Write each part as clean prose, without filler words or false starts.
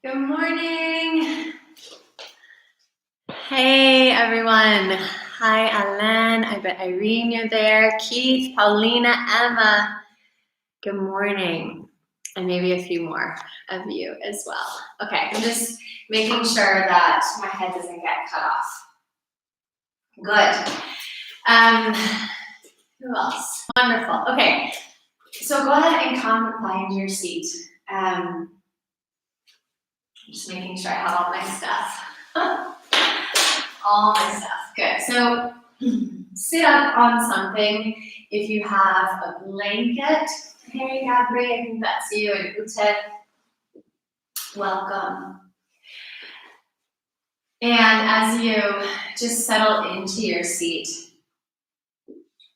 Good morning. Hey everyone. Hi Alan. I bet Irene you're there. Keith, Paulina, Emma. Good morning. And maybe a few more of you as well. Okay, I'm just making sure that my head doesn't get cut off. Good. Who else? Wonderful. Okay, so go ahead and come find your seat. Just making sure I have all my stuff. All my stuff. Good. So sit up on something. If you have a blanket, hey Gabri, I think that's you, and Ute, welcome. And as you just settle into your seat,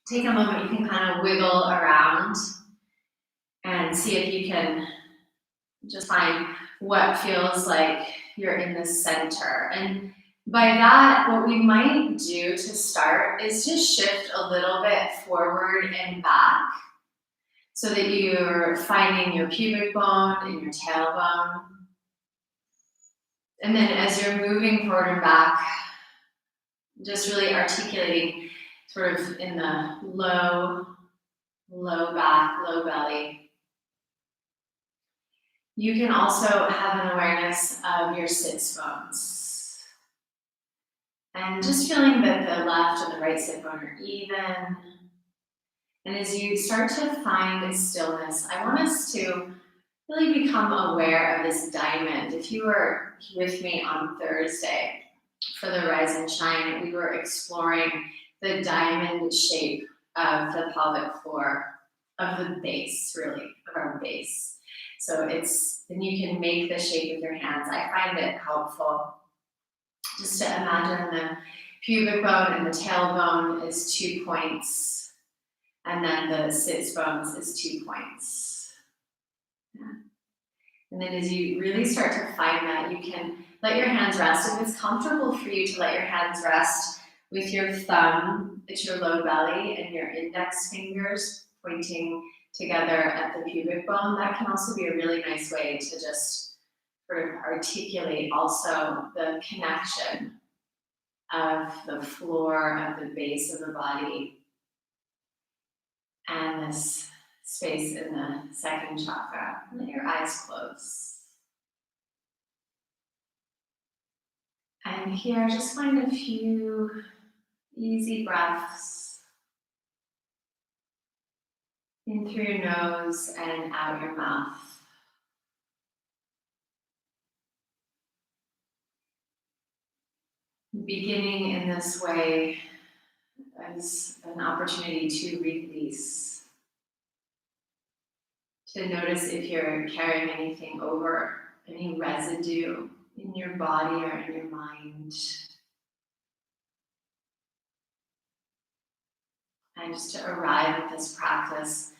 take a moment, you can kind of wiggle around and see if you can just find what feels like you're in the center. And by that, what we might do to start is just shift a little bit forward and back so that you're finding your pubic bone and your tailbone. And then as you're moving forward and back, just really articulating sort of in the low back, low belly. You can also have an awareness of your sits bones. And just feeling that the left and the right sit bone are even. And as you start to find stillness, I want us to really become aware of this diamond. If you were with me on Thursday for the Rise and Shine, we were exploring the diamond shape of the pelvic floor, of the base, really, of our base. So and you can make the shape with your hands. I find it helpful just to imagine the pubic bone and the tailbone is 2 points, and then the sits bones is 2 points. Yeah. And then as you really start to find that, you can let your hands rest. If it's comfortable for you to let your hands rest with your thumb at your low belly and your index fingers pointing together at the pubic bone, that can also be a really nice way to just sort of articulate also the connection of the floor, of the base of the body, and this space in the second chakra. Let your eyes close. And here, just find a few easy breaths in through your nose and out your mouth. Beginning in this way as an opportunity to release, to notice if you're carrying anything over, any residue in your body or in your mind. And just to arrive at this practice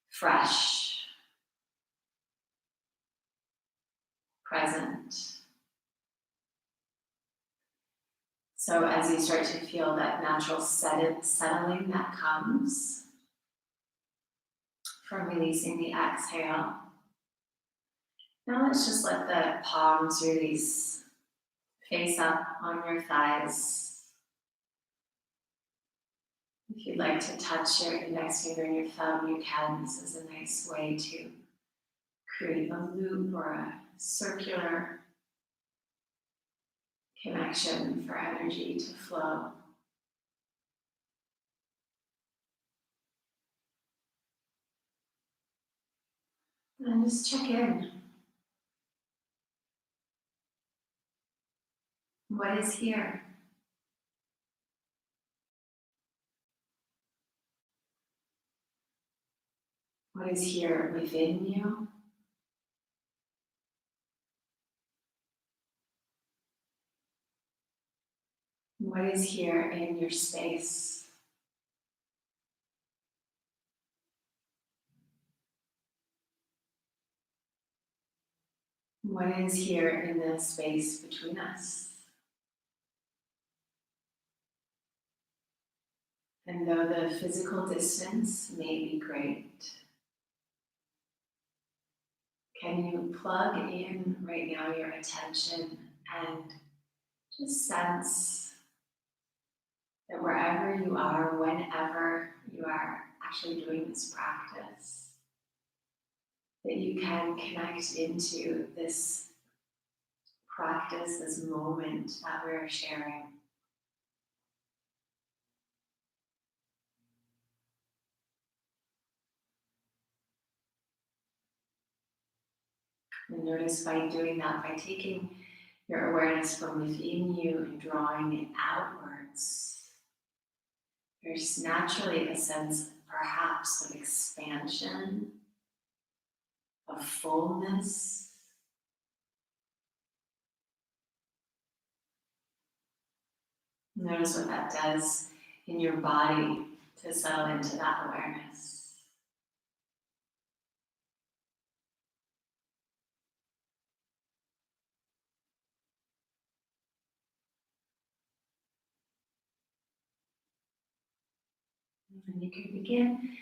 fresh, present. So as you start to feel that natural settling that comes from releasing the exhale, now let's just let the palms release, face up on your thighs. If you'd like to touch your index finger and your thumb, you can. This is a nice way to create a loop or a circular connection for energy to flow. And just check in. What is here? What is here within you? What is here in your space? What is here in the space between us? And though the physical distance may be great, Can you plug in right now your attention and just sense that wherever you are, whenever you are actually doing this practice, that you can connect into this practice, this moment that we're sharing. And notice by doing that, by taking your awareness from within you and drawing it outwards, there's naturally a sense, perhaps, of expansion, of fullness. Notice what that does in your body to settle into that awareness. And you can begin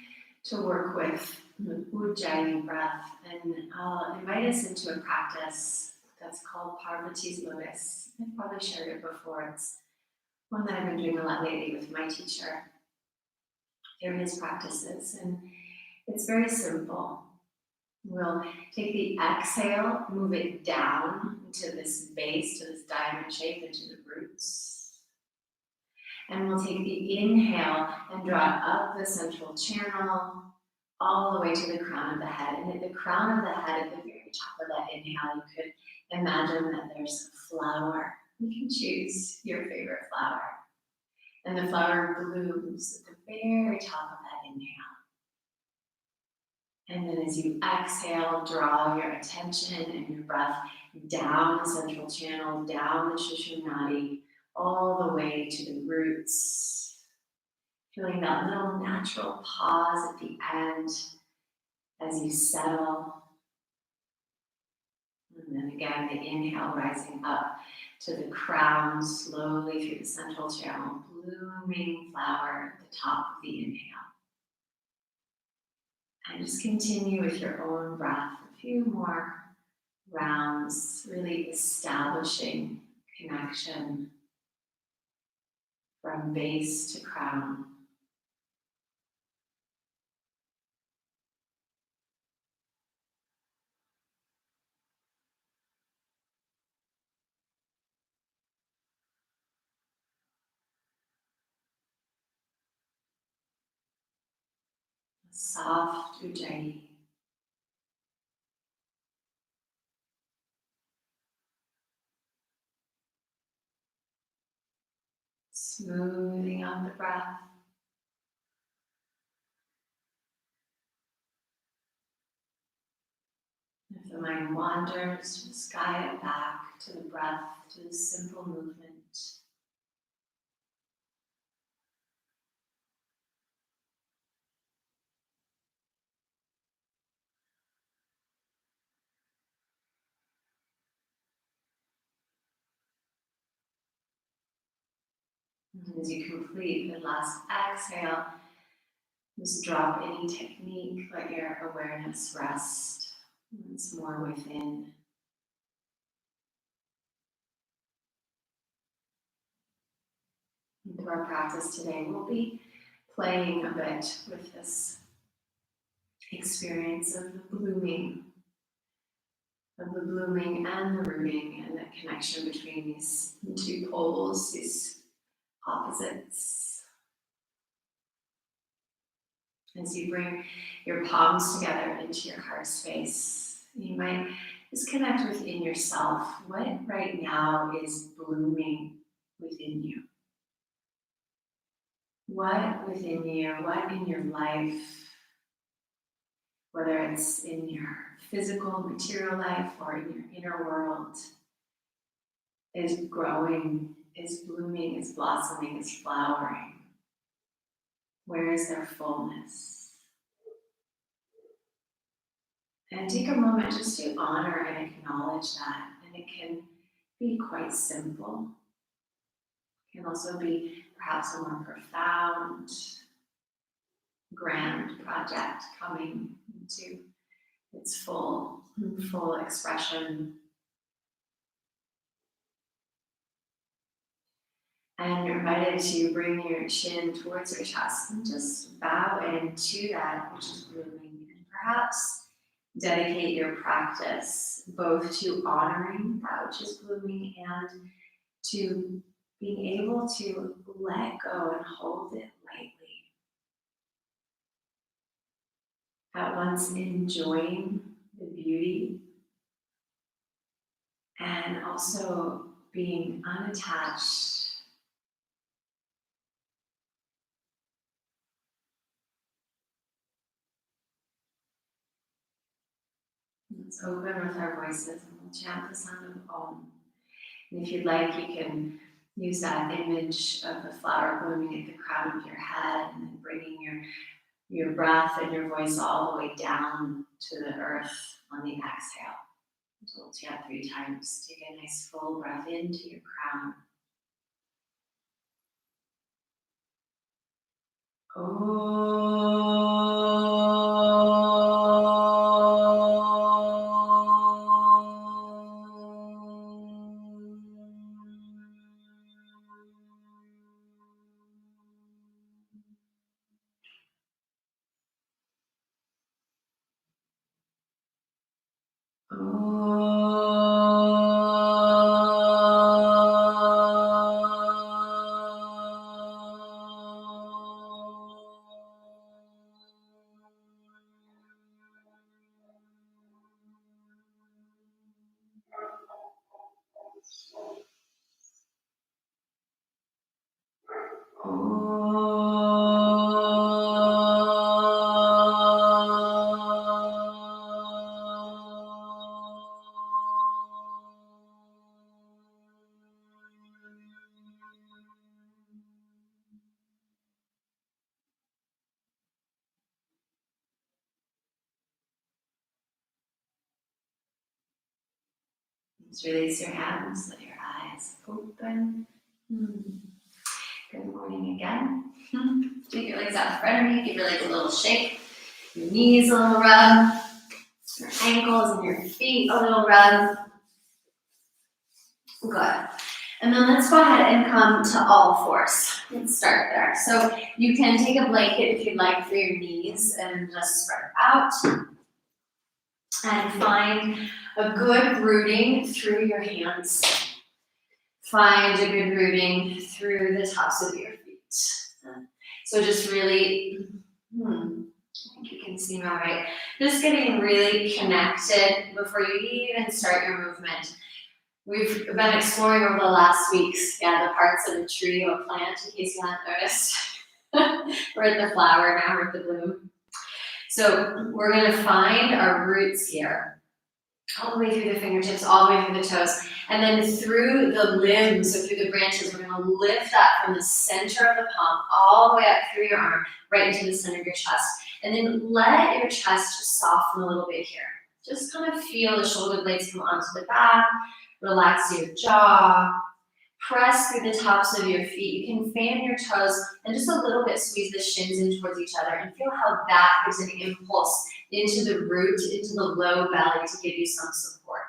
to work with Ujjayi breath, and I'll invite us into a practice that's called Parvati's Lotus. I've probably shared it before. It's one that I've been doing a lot lately with my teacher. They're his practices, and it's very simple. We'll take the exhale, move it down into this base, to this diamond shape, into the roots. And we'll take the inhale and draw it up the central channel, all the way to the crown of the head. And at the crown of the head, at the very top of that inhale, you could imagine that there's a flower. You can choose your favorite flower. And the flower blooms at the very top of that inhale. And then as you exhale, draw your attention and your breath down the central channel, down the Shushumnadi, all the way to the roots. Feeling that little natural pause at the end as you settle. And then again, the inhale rising up to the crown, slowly through the central channel, blooming flower at the top of the inhale. And just continue with your own breath, a few more rounds, really establishing connection from base to crown. Soft Ujjayi. Smoothing out the breath. If the mind wanders, just guide it back to the breath, to the simple movement. And as you complete the last exhale, just drop any technique, let your awareness rest once more within. And through our practice today, we'll be playing a bit with this experience of the blooming and the rooting, and the connection between these two poles, these opposites. As you bring your palms together into your heart space, you might just connect within yourself. What right now is blooming within you? What within you, what in your life, whether it's in your physical, material life or in your inner world, is growing, is blooming, is blossoming, is flowering? Where is their fullness? And take a moment just to honor and acknowledge that. And it can be quite simple. It can also be perhaps a more profound, grand project coming into its full in full expression. And you're invited to bring your chin towards your chest and just bow into that which is blooming. And perhaps dedicate your practice both to honoring that which is blooming and to being able to let go and hold it lightly. At once enjoying the beauty and also being unattached. Let's open with our voices and we'll chant the sound of Om. And if you'd like, you can use that image of the flower blooming at the crown of your head and then bringing your breath and your voice all the way down to the earth on the exhale. So we'll chant 3 times. Take a nice full breath into your crown. Just release your hands, let your eyes open. Good morning again. Take your legs out in front of you, give your legs a little shake, your knees a little rub, your ankles and your feet a little rub. Good. And then let's go ahead and come to all fours. Let's start there. So you can take a blanket if you'd like for your knees and just spread out. And find a good rooting through your hands. Find a good rooting through the tops of your feet. So just really, I think you can see me all right. Just getting really connected before you even start your movement. We've been exploring over the last weeks, the parts of a tree or a plant, in case you haven't noticed. We're at the flower, now we're at the bloom. So we're going to find our roots here, all the way through the fingertips, all the way through the toes, and then through the limbs, so through the branches. We're going to lift that from the center of the palm all the way up through your arm, right into the center of your chest. And then let your chest just soften a little bit here. Just kind of feel the shoulder blades come onto the back, relax your jaw, press through the tops of your feet. You can fan your toes and just a little bit squeeze the shins in towards each other and feel how that gives an impulse into the root, into the low belly to give you some support.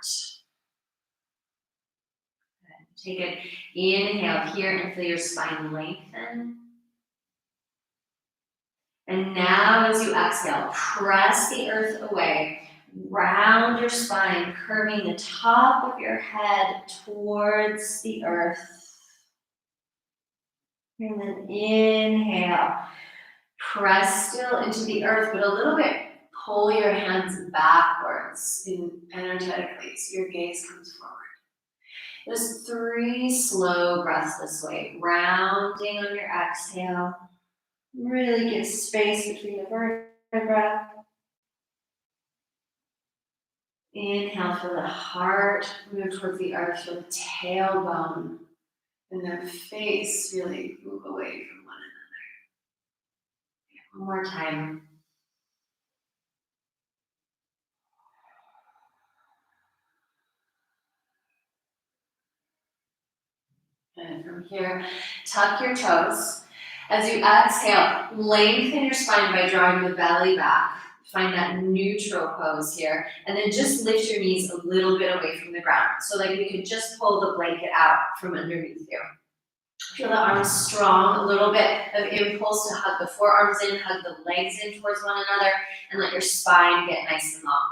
Good. Take an inhale here and feel your spine lengthen. And now as you exhale, press the earth away. Round your spine, curving the top of your head towards the earth. And then inhale, press still into the earth, but a little bit pull your hands backwards energetically so your gaze comes forward. Just 3 slow breaths this way, rounding on your exhale. Really give space between the vertebrae. Inhale, feel the heart move towards the earth, feel the tailbone and the face really move away from one another. One more time. And from here, tuck your toes. As you exhale, lengthen your spine by drawing the belly back. Find that neutral pose here. And then just lift your knees a little bit away from the ground. So like you could just pull the blanket out from underneath you. Feel the arms strong, a little bit of impulse to hug the forearms in, hug the legs in towards one another, and let your spine get nice and long.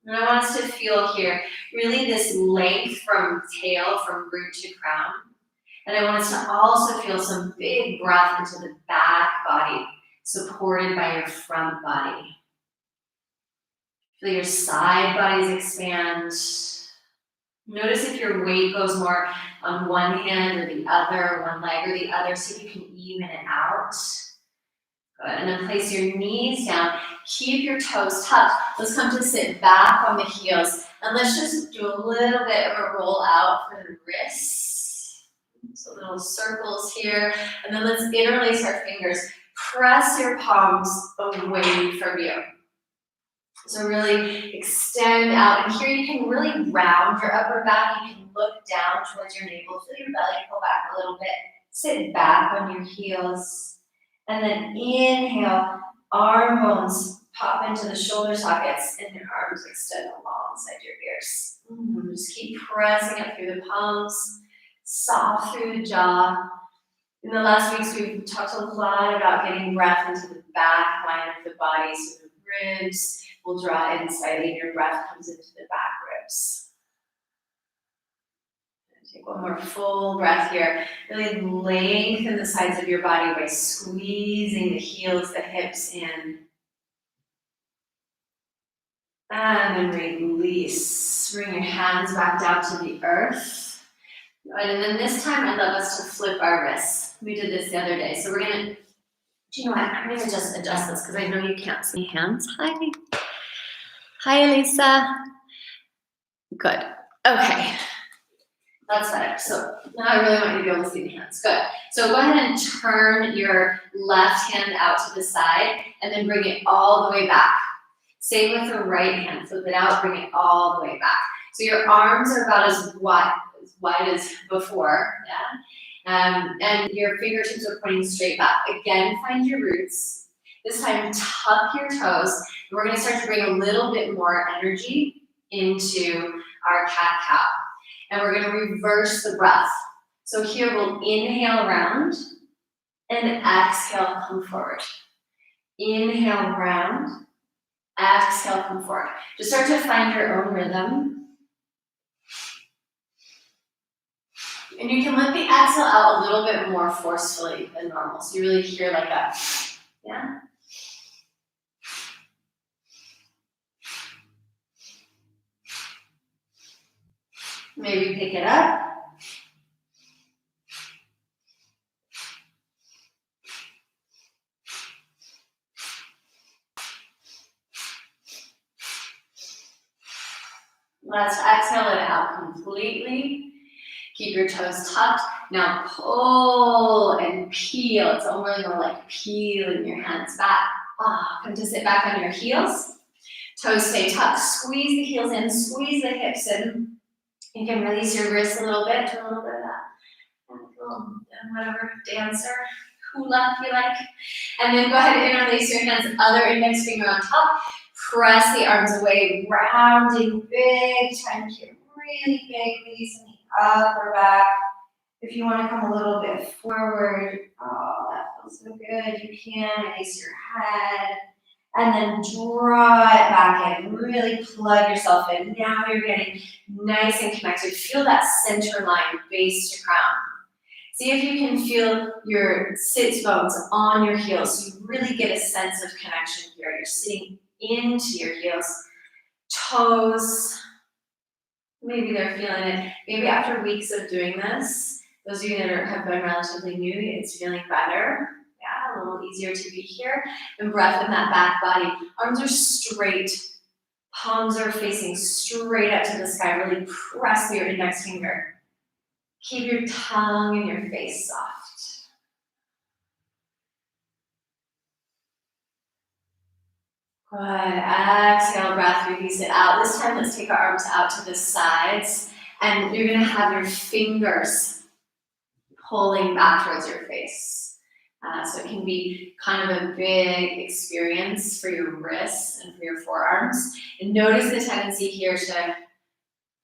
And I want us to feel here really this length from tail, from root to crown. And I want us to also feel some big breath into the back body, supported by your front body. Feel your side bodies expand. Notice if your weight goes more on one hand or the other, one leg or the other, see if you can even it out. Good, and then place your knees down. Keep your toes tucked. Let's come to sit back on the heels. And let's just do a little bit of a roll out for the wrists. So little circles here. And then let's interlace our fingers. Press your palms away from you. So really extend out, and here you can really round your upper back. You can look down towards your navel, feel your belly pull back a little bit. Sit back on your heels, and then inhale, arm bones pop into the shoulder sockets, and your arms extend alongside your ears. Just keep pressing up through the palms, soft through the jaw. In the last weeks, we've talked a lot about getting breath into the back line of the body, so the ribs will draw in slightly, and your breath comes into the back ribs. Take one more full breath here. Really lengthen the sides of your body by squeezing the heels, the hips in. And then release. Bring your hands back down to the earth. And then this time, I'd love us to flip our wrists. We did this the other day. So we're gonna, do you know what? I'm gonna just adjust this because I know you can't see hands. Hi, Lisa. Good. Okay. That's better. So now I really want you to be able to see the hands. Good. So go ahead and turn your left hand out to the side and then bring it all the way back. Same with the right hand. Flip it out, bring it all the way back. So your arms are about as wide as before. Yeah. And your fingertips are pointing straight back. Again, find your roots. This time, tuck your toes. And we're going to start to bring a little bit more energy into our cat-cow. And we're going to reverse the breath. So here we'll inhale around and exhale, come forward. Inhale round, exhale, come forward. Just start to find your own rhythm. And you can let the exhale out a little bit more forcefully than normal. So you really hear like a, yeah? Maybe pick it up. Let's exhale it out completely. Keep your toes tucked. Now pull and peel. It's almost more like peeling your hands back. Come to sit back on your heels. Toes stay tucked. Squeeze the heels in. Squeeze the hips in. You can release your wrists a little bit. Do a little bit of that. Whatever, dancer, hula if you like. And then go ahead and interlace your hands. Other index finger on top. Press the arms away. Rounding big. Trying to get really big. Releasing the upper back. If you want to come a little bit forward, oh, that feels so good. You can release your head. And then draw it back in. Really plug yourself in. Now you're getting nice and connected. Feel that center line, base to crown. See if you can feel your sits bones on your heels. So you really get a sense of connection here. You're sitting into your heels. Toes, maybe they're feeling it. Maybe after weeks of doing this, those of you that have been relatively new, it's feeling better. Yeah, a little easier to be here. And breath in that back body. Arms are straight. Palms are facing straight up to the sky. Really press your index finger. Keep your tongue and your face soft. Good. Exhale, breath, release it out. This time, let's take our arms out to the sides. And you're going to have your fingers pulling back towards your face. So it can be kind of a big experience for your wrists and for your forearms. And notice the tendency here to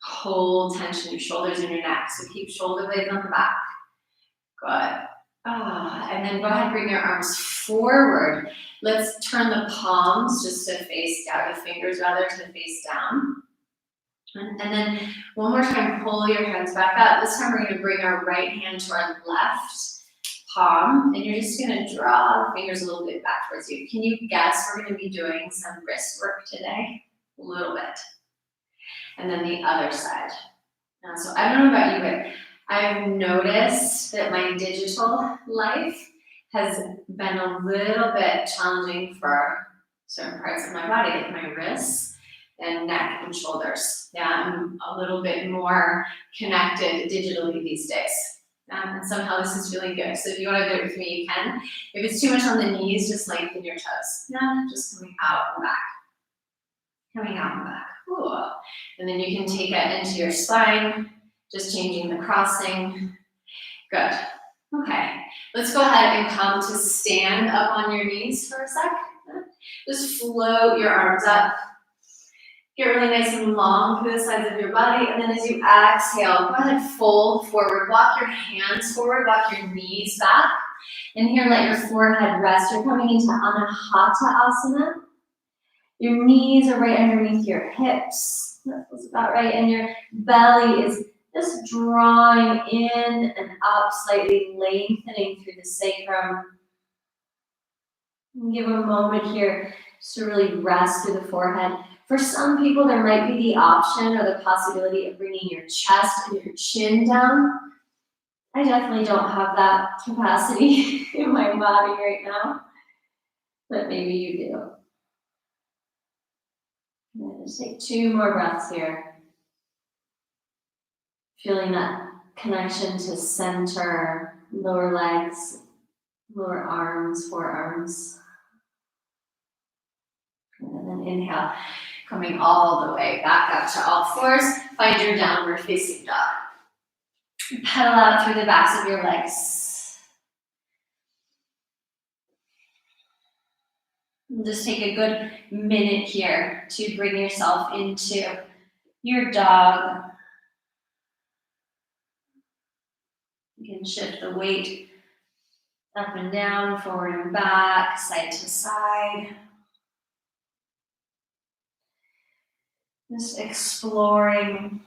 hold tension in your shoulders and your neck. So keep shoulder blades on the back. Good. And then go ahead and bring your arms forward. Let's turn the palms just to face down, the fingers rather to face down. And then one more time, pull your hands back up. This time we're going to bring our right hand to our left palm, and you're just going to draw the fingers a little bit back towards you. Can you guess we're going to be doing some wrist work today? A little bit. And then the other side. So I don't know about you, but I've noticed that my digital life has been a little bit challenging for certain parts of my body, like my wrists and neck and shoulders. Yeah, I'm a little bit more connected digitally these days. And somehow this is really good. So if you want to do it with me, you can. If it's too much on the knees, just lengthen your toes. Yeah, just coming out and back. Coming out and back. Cool. And then you can take it into your spine, just changing the crossing. Good. Okay. Let's go ahead and come to stand up on your knees for a sec. Just float your arms up. Get really nice and long through the sides of your body. And then as you exhale, go ahead, fold forward. Walk your hands forward, walk your knees back. And here, let your forehead rest. You're coming into Anahata Asana. Your knees are right underneath your hips. That feels about right. And your belly is just drawing in and up, slightly lengthening through the sacrum. And give a moment here just to really rest through the forehead. For some people, there might be the option or the possibility of bringing your chest and your chin down. I definitely don't have that capacity in my body right now, but maybe you do. Just take 2 more breaths here. Feeling that connection to center, lower legs, lower arms, forearms. And then inhale, coming all the way back up to all fours. Find your downward facing dog. Pedal out through the backs of your legs. And just take a good minute here to bring yourself into your dog. You can shift the weight up and down, forward and back, side to side. Just exploring.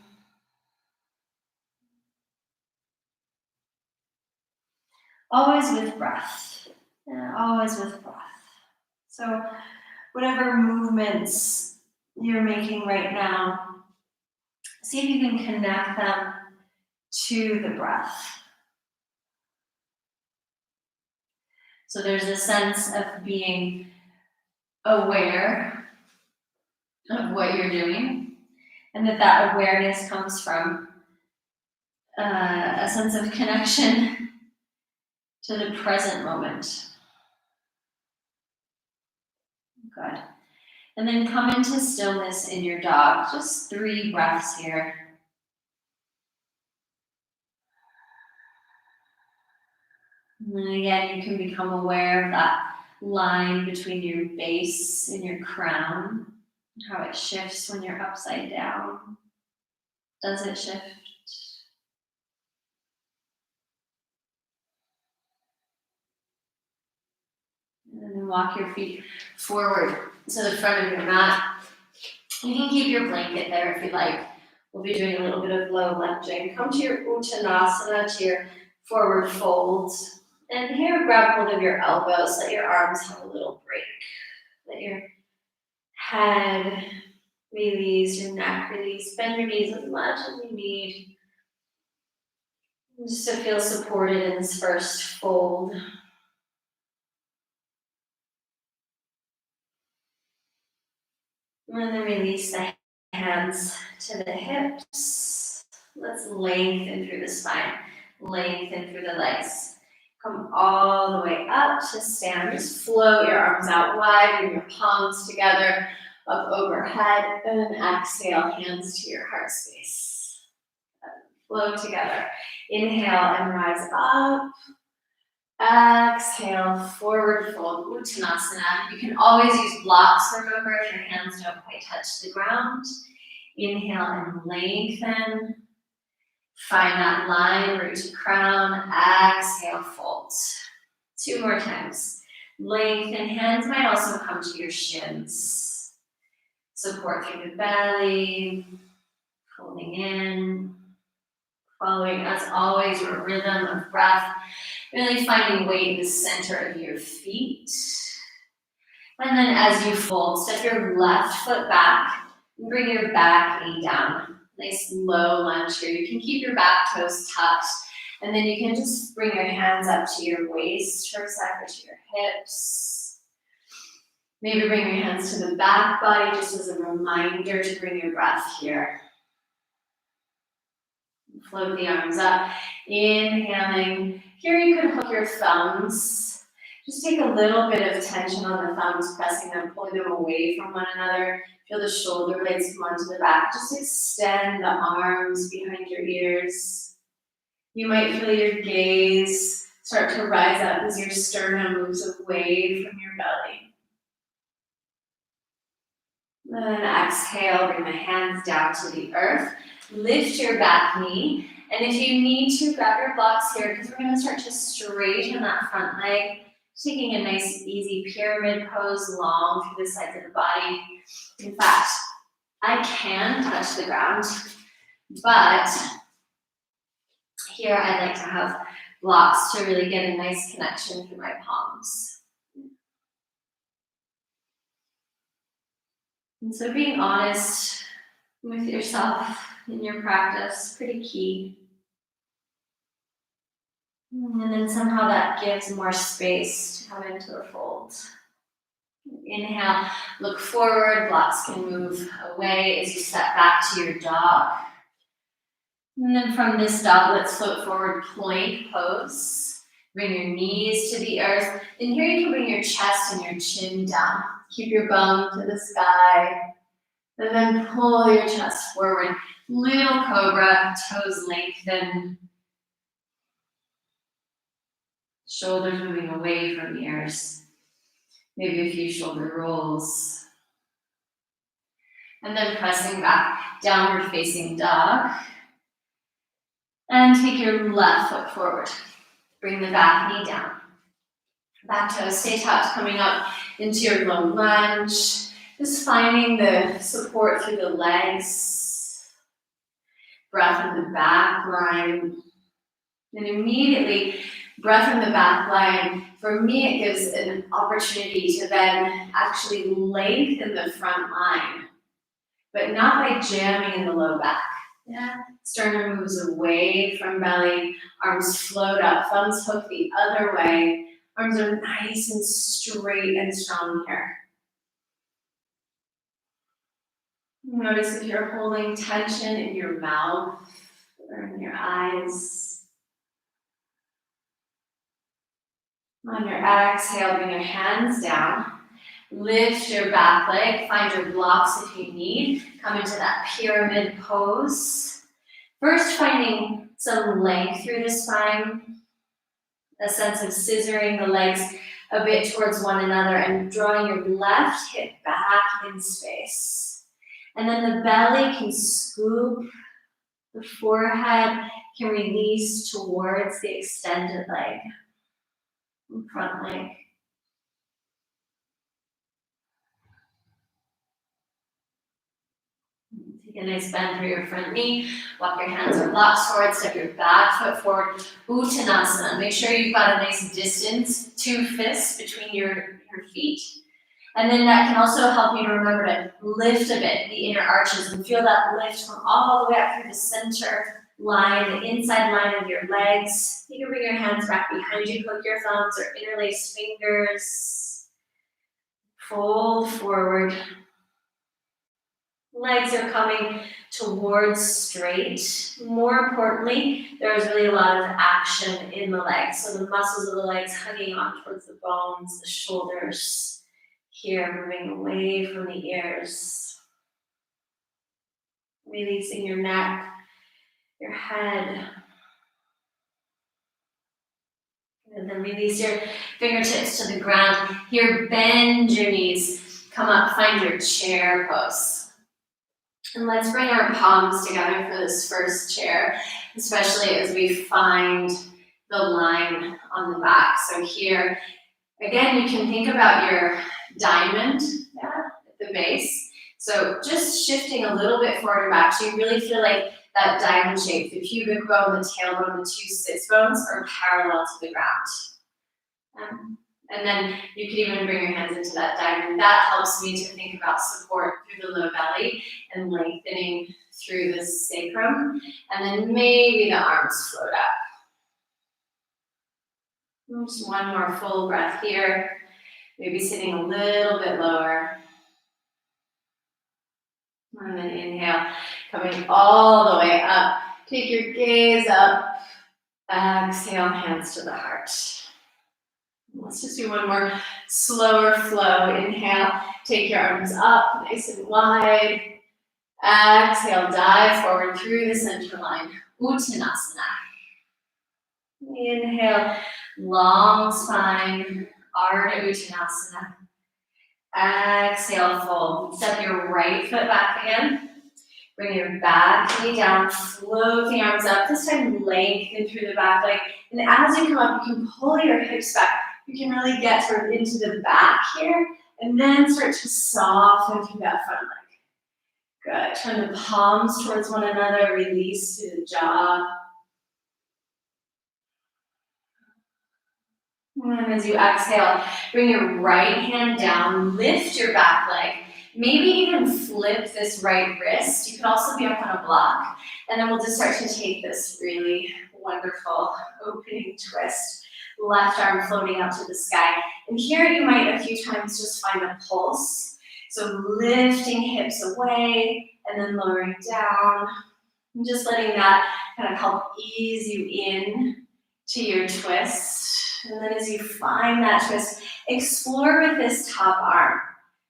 Always with breath. Yeah, always with breath. So whatever movements you're making right now, see if you can connect them to the breath. So there's a sense of being aware of what you're doing, and that awareness comes from a sense of connection to the present moment. Good. And then come into stillness in your dog. Just 3 breaths here. And then again, you can become aware of that line between your base and your crown, how it shifts when you're upside down. Does it shift? And then walk your feet forward to the front of your mat. You can keep your blanket there if you like. We'll be doing a little bit of low lunging. Come to your Uttanasana, to your forward folds. And here, grab hold of your elbows. Let your arms have a little break. Let your head release, your neck release. Bend your knees as much as you need. Just to feel supported in this first fold. And then release the hands to the hips. Let's lengthen through the spine. Lengthen through the legs. Come all the way up to stand. Just float your arms out wide, bring your palms together, up overhead, and then exhale, hands to your heart space. Float together. Inhale and rise up. Exhale, forward fold, Uttanasana. You can always use blocks, remember, if your hands don't quite touch the ground. Inhale and lengthen. Find that line, root to crown. Exhale, fold. 2 more times. Lengthen. Hands might also come to your shins. Support through the belly. Holding in. Following, as always, your rhythm of breath. Really finding weight in the center of your feet. And then as you fold, step your left foot back and bring your back knee down. Nice low lunge here. You can keep your back toes tucked. And then you can just bring your hands up to your waist for a sec, or to your hips. Maybe bring your hands to the back body just as a reminder to bring your breath here. Float the arms up, inhaling. Here you could hook your thumbs. Just take a little bit of tension on the thumbs, pressing them, pulling them away from one another. Feel the shoulder blades come onto the back. Just extend the arms behind your ears. You might feel your gaze start to rise up as your sternum moves away from your belly. Then exhale, bring the hands down to the earth. Lift your back knee. And if you need to, grab your blocks here, because we're going to start to straighten that front leg. Taking a nice, easy pyramid pose long through the sides of the body. In fact, I can touch the ground, but here I like to have blocks to really get a nice connection through my palms. And so being honest with yourself in your practice, pretty key. And then somehow that gives more space to come into the fold. Inhale, look forward, blocks can move away as you step back to your dog. And then from this dog, let's float forward, plank pose. Bring your knees to the earth. And here you can bring your chest and your chin down. Keep your bum to the sky. And then pull your chest forward. Little cobra, toes lengthen. Shoulders moving away from ears. Maybe a few shoulder rolls. And then pressing back, downward facing dog. And take your left foot forward. Bring the back knee down. Back toes stay tucked, coming up into your low lunge. Just finding the support through the legs. Breath in the back line. And immediately, breath in the back line, for me it gives an opportunity to then actually lengthen the front line, but not by jamming in the low back. Yeah. Sternum moves away from belly, arms float up, thumbs hook the other way. Arms are nice and straight and strong here. Notice if you're holding tension in your mouth or in your eyes. On your exhale, bring your hands down. Lift your back leg. Find your blocks if you need. Come into that pyramid pose. First, finding some length through the spine. A sense of scissoring the legs a bit towards one another and drawing your left hip back in space. And then the belly can scoop. The forehead can release towards the extended leg. Front leg. Take a nice bend through your front knee. Walk your hands or blocks forward. Step your back foot forward. Uttanasana. Make sure you've got a nice distance, 2 fists between your feet. And then that can also help you to remember to lift a bit the inner arches and feel that lift from all the way up through the center line, the inside line of your legs. You can bring your hands back behind you, hook your thumbs or interlace fingers. Fold forward. Legs are coming towards straight. More importantly, there's really a lot of action in the legs. So the muscles of the legs hugging on towards the bones, the shoulders. Here, moving away from the ears. Releasing your neck, your head. And then release your fingertips to the ground. Here, bend your knees. Come up, find your chair pose. And let's bring our palms together for this first chair, especially as we find the line on the back. So here, again, you can think about your diamond at the base. So just shifting a little bit forward and back so you really feel like that diamond shape, the pubic bone, the tailbone, the two sits bones are parallel to the ground. And then you can even bring your hands into that diamond. That helps me to think about support through the low belly and lengthening through the sacrum. And then maybe the arms float up. Just one more full breath here. Maybe sitting a little bit lower. And then inhale, coming all the way up. Take your gaze up. Exhale, hands to the heart. Let's just do one more slower flow. Inhale, take your arms up, nice and wide. Exhale, dive forward through the center line. Uttanasana. Inhale, long spine, Ardha Uttanasana. Exhale, fold. Step your right foot back again. Bring your back knee down, float the arms up. This time, lengthen through the back leg. And as you come up, you can pull your hips back. You can really get sort of into the back here, and then start to soften through that front leg. Good. Turn the palms towards one another. Release to the jaw. And as you exhale, bring your right hand down, lift your back leg. Maybe even flip this right wrist. You could also be up on a block. And then we'll just start to take this really wonderful opening twist. Left arm floating out to the sky. And here you might a few times just find a pulse. So lifting hips away and then lowering down. And just letting that kind of help ease you in to your twist. And then as you find that twist, explore with this top arm.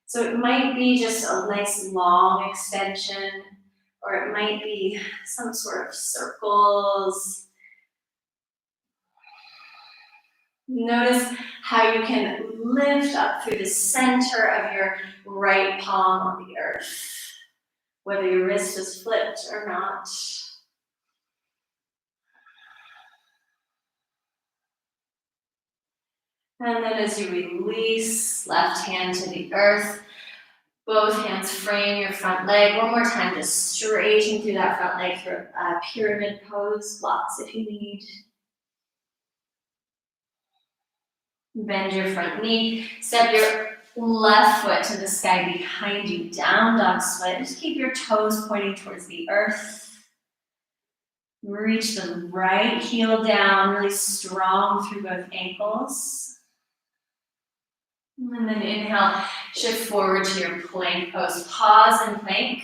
So it might be just a nice long extension, or it might be some sort of circles. Notice how you can lift up through the center of your right palm on the earth, whether your wrist is flipped or not. And then as you release, left hand to the earth, both hands frame your front leg. One more time, just straighten through that front leg for a pyramid pose, blocks if you need. Bend your front knee, step your left foot to the sky behind you, down dog split. Just keep your toes pointing towards the earth. Reach the right heel down, really strong through both ankles. And then inhale, shift forward to your plank pose. Pause in plank.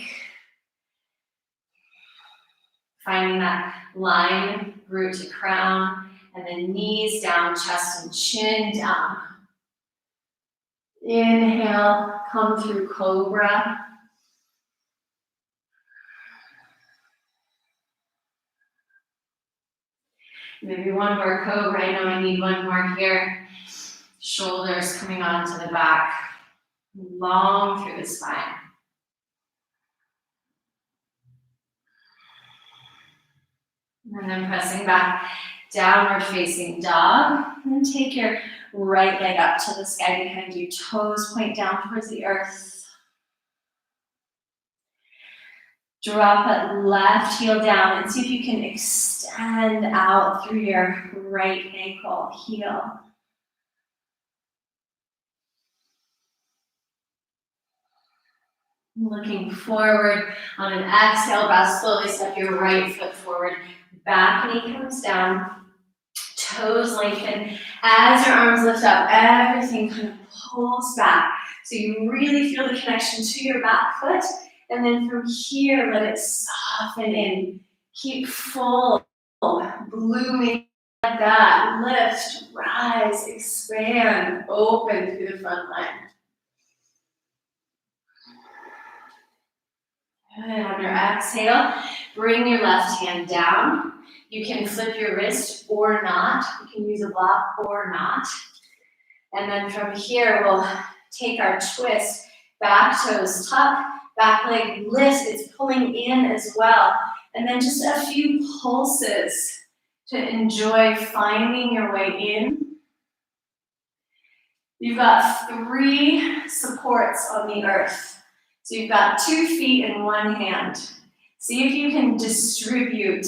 Finding that line, root to crown, and then knees down, chest and chin down. Inhale, come through cobra. Maybe one more cobra. I know I need one more here. Shoulders coming onto the back, long through the spine. And then pressing back, downward facing dog. And take your right leg up to the sky behind you. Toes point down towards the earth. Drop that left heel down and see if you can extend out through your right ankle, heel. Looking forward on an exhale breath, slowly step your right foot forward. Back knee comes down, toes lengthen. As your arms lift up, everything kind of pulls back. So you really feel the connection to your back foot. And then from here, let it soften in. Keep full, blooming like that. Lift, rise, expand, open through the front line. Good. On your exhale, bring your left hand down. You can flip your wrist or not. You can use a block or not. And then from here, we'll take our twist. Back toes tuck, back leg lift. It's pulling in as well. And then just a few pulses to enjoy finding your way in. You've got 3 supports on the earth. So you've got 2 feet and 1 hand. See if you can distribute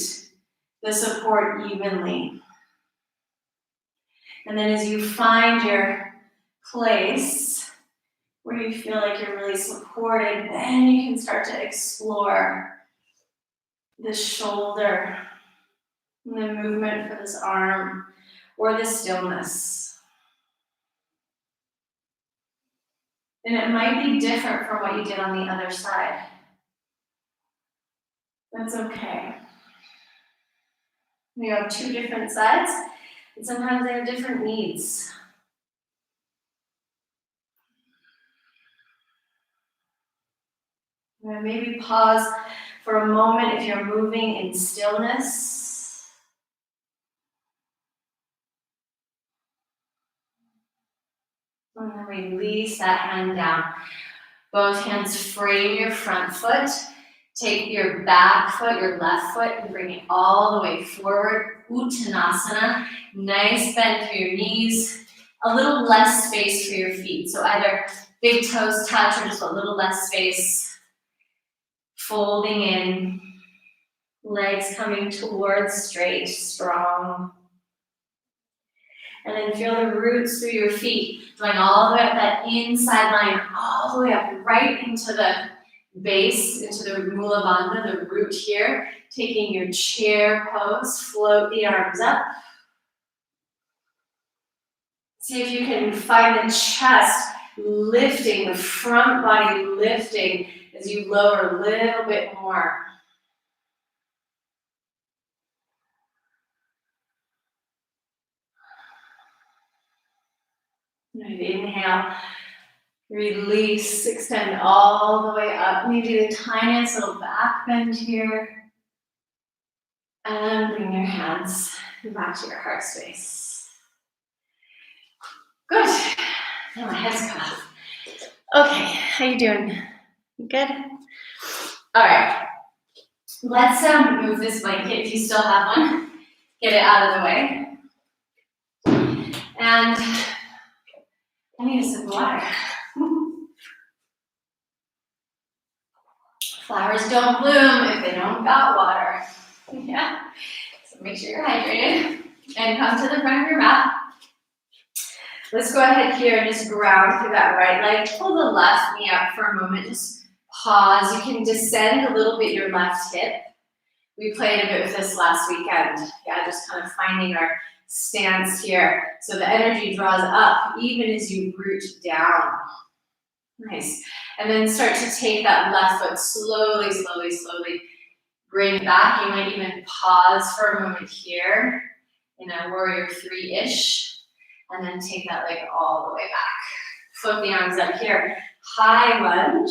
the support evenly. And then as you find your place where you feel like you're really supported, then you can start to explore the shoulder and the movement for this arm or the stillness. And it might be different from what you did on the other side. That's okay. You have 2 different sides, and sometimes they have different needs. And maybe pause for a moment if you're moving in stillness. And then release that hand down. Both hands frame your front foot. Take your back foot, your left foot, and bring it all the way forward. Uttanasana. Nice bend through your knees. A little less space for your feet. So either big toes touch or just a little less space. Folding in. Legs coming towards straight, strong. And then feel the roots through your feet, going all the way up that inside line, all the way up right into the base, into the Mula Bandha, the root here. Taking your chair pose, float the arms up. See if you can find the chest lifting, the front body lifting as you lower a little bit more. And inhale, release, extend all the way up. Maybe the tiniest little back bend here. And bring your hands back to your heart space. Good. Now my head's cut off. Okay, how you doing? You good? All right. Let's move this blanket if you still have one. Get it out of the way. And I need a sip of water. Flowers don't bloom if they don't got water. Yeah. So make sure you're hydrated. And come to the front of your mat. Let's go ahead here and just ground through that right leg. Pull the left knee up for a moment. Just pause. You can descend a little bit your left hip. We played a bit with this last weekend. Yeah, just kind of finding our stance here. So the energy draws up even as you root down. Nice. And then start to take that left foot slowly, slowly, slowly. Bring back. You might even pause for a moment here in a warrior 3-ish. And then take that leg all the way back. Float the arms up here. High lunge.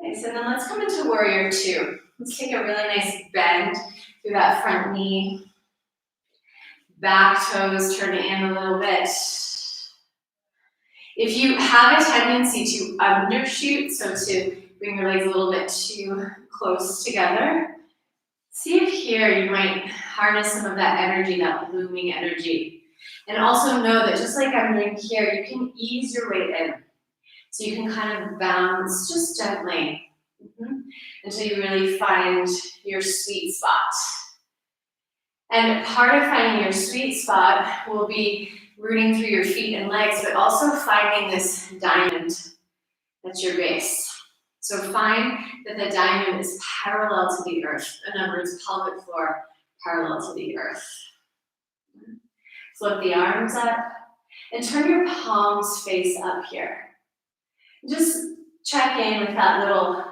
Nice. And then let's come into warrior 2. Let's take a really nice bend through that front knee. Back toes turn in a little bit. If you have a tendency to undershoot, so to bring your legs a little bit too close together, see if here you might harness some of that energy, that blooming energy. And also know that just like I'm doing here, you can ease your weight in. So you can kind of bounce just gently until you really find your sweet spot. And part of finding your sweet spot will be rooting through your feet and legs, but also finding this diamond that's your base. So find that the diamond is parallel to the earth. In other words, pelvic floor parallel to the earth. Float the arms up and turn your palms face up here. Just check in with that little,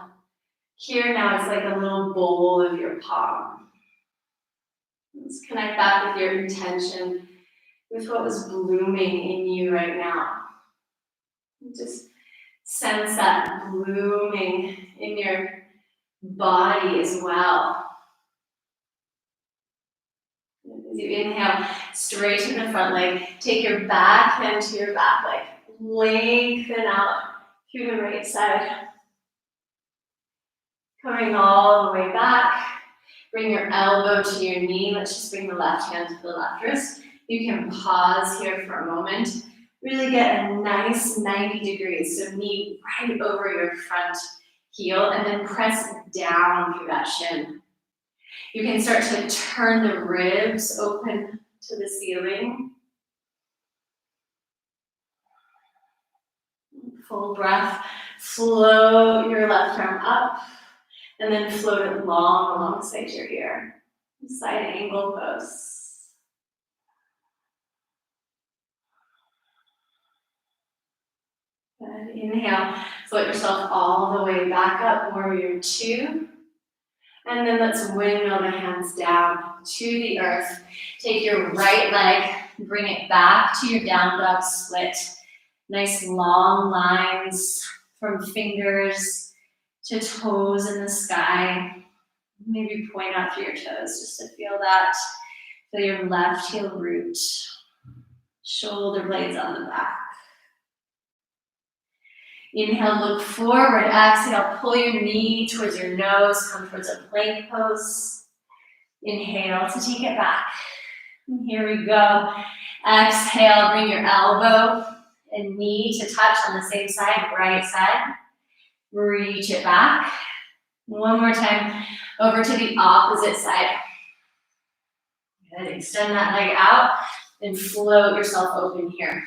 here now it's like a little bowl of your palm. Let's connect that with your intention, with what was blooming in you right now. Just Sense that blooming in your body as well. As you inhale, straighten the front leg. Take your back hand to your back leg. Lengthen out through the right side. Coming all the way back. Bring your elbow to your knee. Let's just bring the left hand to the left wrist. You can pause here for a moment. Really get a nice 90 degrees. So knee right over your front heel and then press down through that shin. You can start to turn the ribs open to the ceiling. Full breath. Float your left arm up and then float it long alongside your ear. Side angle pose. Good. Inhale, float yourself all the way back up, warrior two. And then let's windmill the hands down to the earth. Take your right leg, bring it back to your down dog split. Nice long lines from fingers to toes in the sky. Maybe point out through your toes just to feel that. Feel your left heel root. Shoulder blades on the back. Inhale, look forward. Exhale, pull your knee towards your nose. Come towards a plank pose. Inhale to take it back. And here we go. Exhale, bring your elbow and knee to touch on the same side, right side. Reach it back. One more time, over to the opposite side. Good. Extend that leg out and float yourself open here.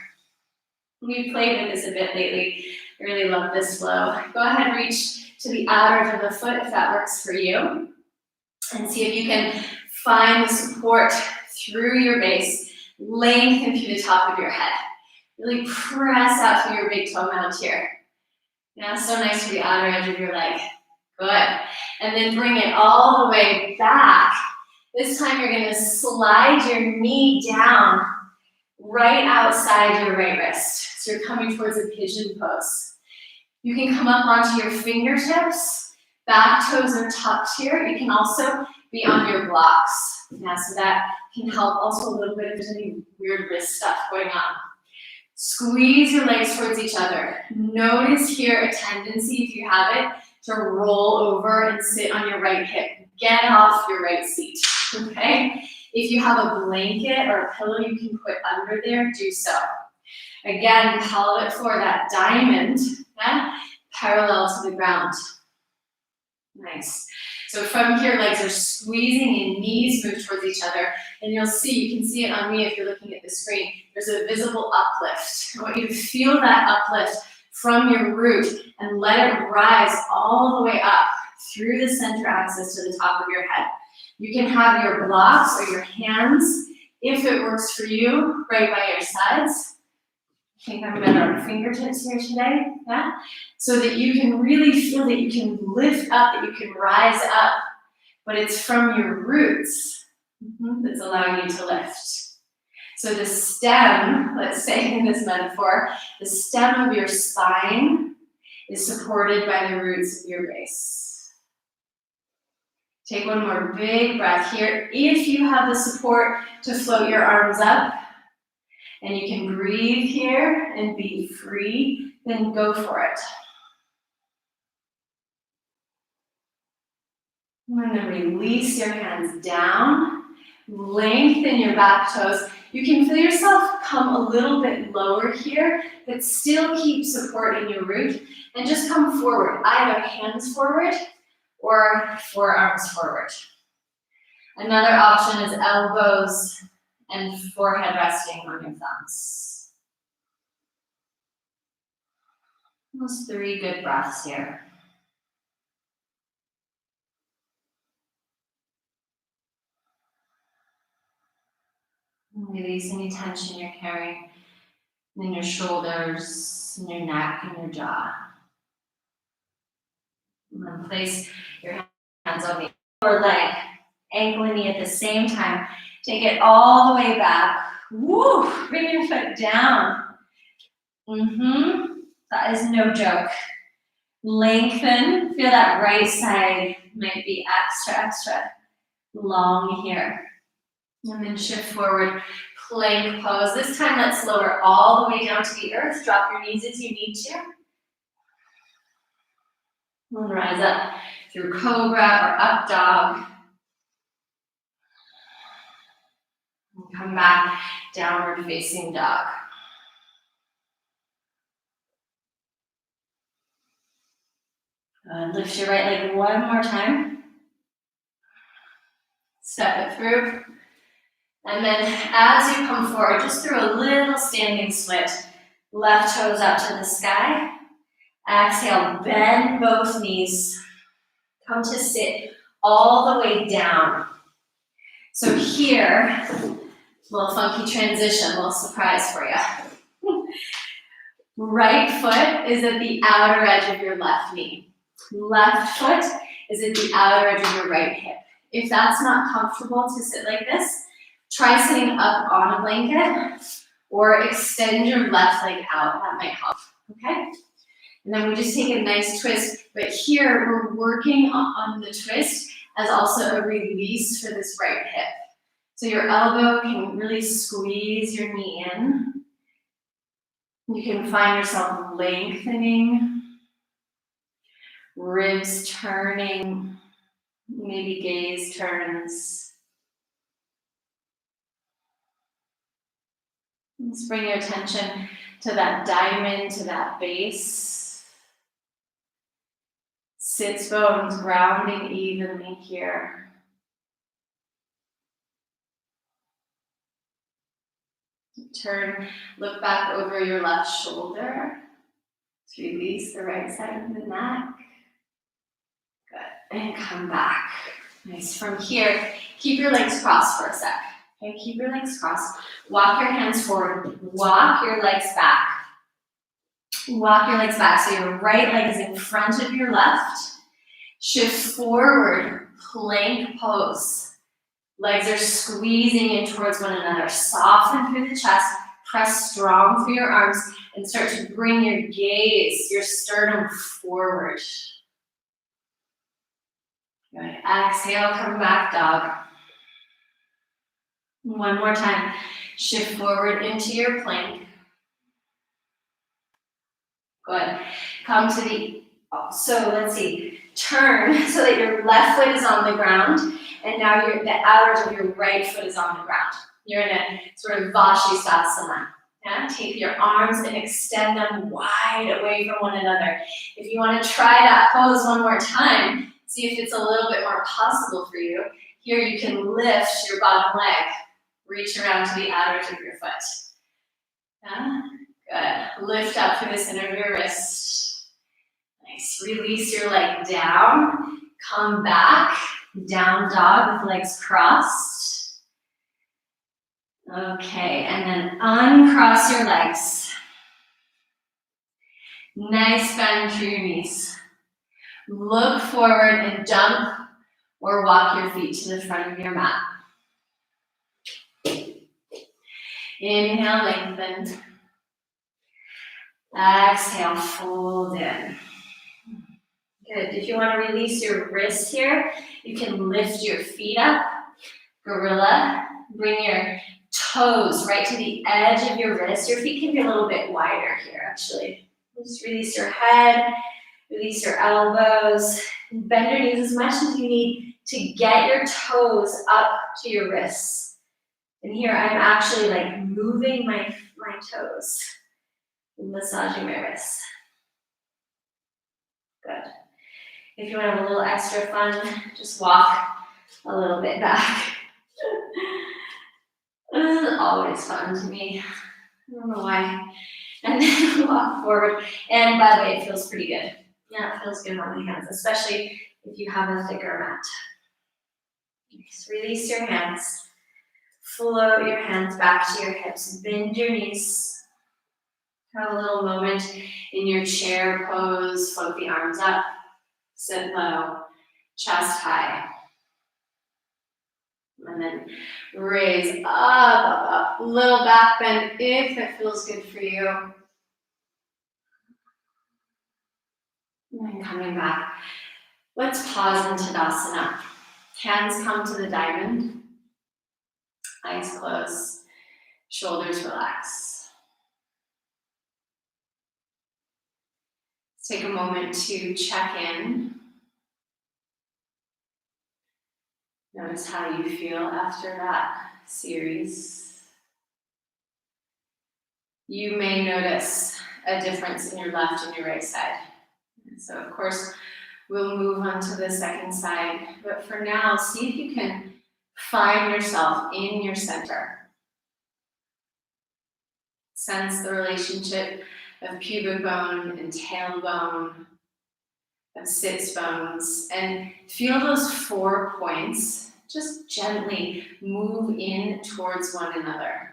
We've played with this a bit lately. I really love this flow. Go ahead, reach to the outer edge of the foot if that works for you. And see if you can find the support through your base, lengthen through the top of your head. Really press out through your big toe mount here. Yeah, so nice to the outer edge of your leg. Good. And then bring it all the way back. This time you're gonna slide your knee down right outside your right wrist. So you're coming towards a pigeon pose. You can come up onto your fingertips. Back toes are tucked here. You can also be on your blocks. Yeah, so that can help also a little bit if there's any weird wrist stuff going on. Squeeze your legs towards each other. Notice here a tendency, if you have it, to roll over and sit on your right hip. Get off your right seat, okay? If you have a blanket or a pillow you can put under there, do so. Again, pelvic floor, that diamond, yeah, parallel to the ground. Nice. So from here, legs are squeezing and knees move towards each other. And you'll see, you can see it on me if you're looking at the screen, there's a visible uplift. I want you to feel that uplift from your root and let it rise all the way up through the center axis to the top of your head. You can have your blocks or your hands, if it works for you, right by your sides. I think I'm better on fingertips here today, yeah? So that you can really feel that you can lift up, that you can rise up, but it's from your roots that's allowing you to lift. So the stem, let's say in this metaphor, the stem of your spine is supported by the roots of your base. Take one more big breath here. If you have the support to float your arms up, and you can breathe here and be free, then go for it. And then release your hands down, lengthen your back toes. You can feel yourself come a little bit lower here, but still keep supporting your root, and just come forward, either hands forward or forearms forward. Another option is elbows and forehead resting on your thumbs. Those 3 good breaths here. Release any tension you're carrying in your shoulders, in your neck, and your jaw. And then place your hands on the lower leg, ankle and knee at the same time. Take it all the way back. Woo! Bring your foot down. That is no joke. Lengthen. Feel that right side might be extra long here. And then shift forward, plank pose. This time let's lower all the way down to the earth. Drop your knees as you need to. And rise up through cobra or up dog. And come back, downward facing dog. Lift your right leg one more time. Step it through. And then as you come forward, just through a little standing split. Left toes up to the sky. Exhale, bend both knees. Come to sit all the way down. So here, little funky transition, little surprise for you. Right foot is at the outer edge of your left knee. Left foot is at the outer edge of your right hip. If that's not comfortable to sit like this, try sitting up on a blanket or extend your left leg out. That might help, okay? And then we just take a nice twist, but here we're working on the twist as also a release for this right hip. So your elbow can really squeeze your knee in. You can find yourself lengthening, ribs turning, maybe gaze turns. Let's bring your attention to that diamond, to that base. Sits bones grounding evenly here. Turn, look back over your left shoulder. Let's release the right side of the neck. Good, and come back. Nice, from here, keep your legs crossed for a sec. Okay, keep your legs crossed. Walk your hands forward, walk your legs back. Walk your legs back, so your right leg is in front of your left. Shift forward, plank pose. Legs are squeezing in towards one another. Soften through the chest, press strong through your arms, and start to bring your gaze, your sternum forward. Good. Exhale, come back, dog. One more time. Shift forward into your plank. Good. Come to the, so let's see, turn so that your left foot is on the ground, and now the outer edge of your right foot is on the ground. You're in a sort of Vashisthasana. Yeah? Take your arms and extend them wide away from one another. If you want to try that pose one more time, see if it's a little bit more possible for you. Here you can lift your bottom leg, reach around to the outer edge of your foot. Yeah? Good. Lift up through the center of your wrist. Nice. Release your leg down. Come back. Down dog with legs crossed. Okay, and then uncross your legs. Nice bend through your knees. Look forward and jump or walk your feet to the front of your mat. Inhale, lengthen. Exhale, fold in. Good. If you want to release your wrists here, you can lift your feet up. Gorilla. Bring your toes right to the edge of your wrist. Your feet can be a little bit wider here, actually. Just release your head, release your elbows. Bend your knees as much as you need to get your toes up to your wrists. And here I'm actually like moving my toes, massaging my wrists. Good. If you want to have a little extra fun, just walk a little bit back. This is always fun to me. I don't know why. And then walk forward. And by the way, it feels pretty good. Yeah, it feels good on the hands, especially if you have a thicker mat. Just release your hands. Float your hands back to your hips. Bend your knees. Have a little moment in your chair pose. Float the arms up. Sit low. Chest high. And then raise up. Little back bend if it feels good for you. And then coming back, let's pause in Tadasana. Hands come to the diamond, eyes closed, shoulders relax. Let's take a moment to check in. Notice how you feel after that series. You may notice a difference in your left and your right side. So of course, we'll move on to the second side, but for now, see if you can find yourself in your center. Sense the relationship of pubic bone and tailbone, of sits bones, and feel those 4 points just gently move in towards one another.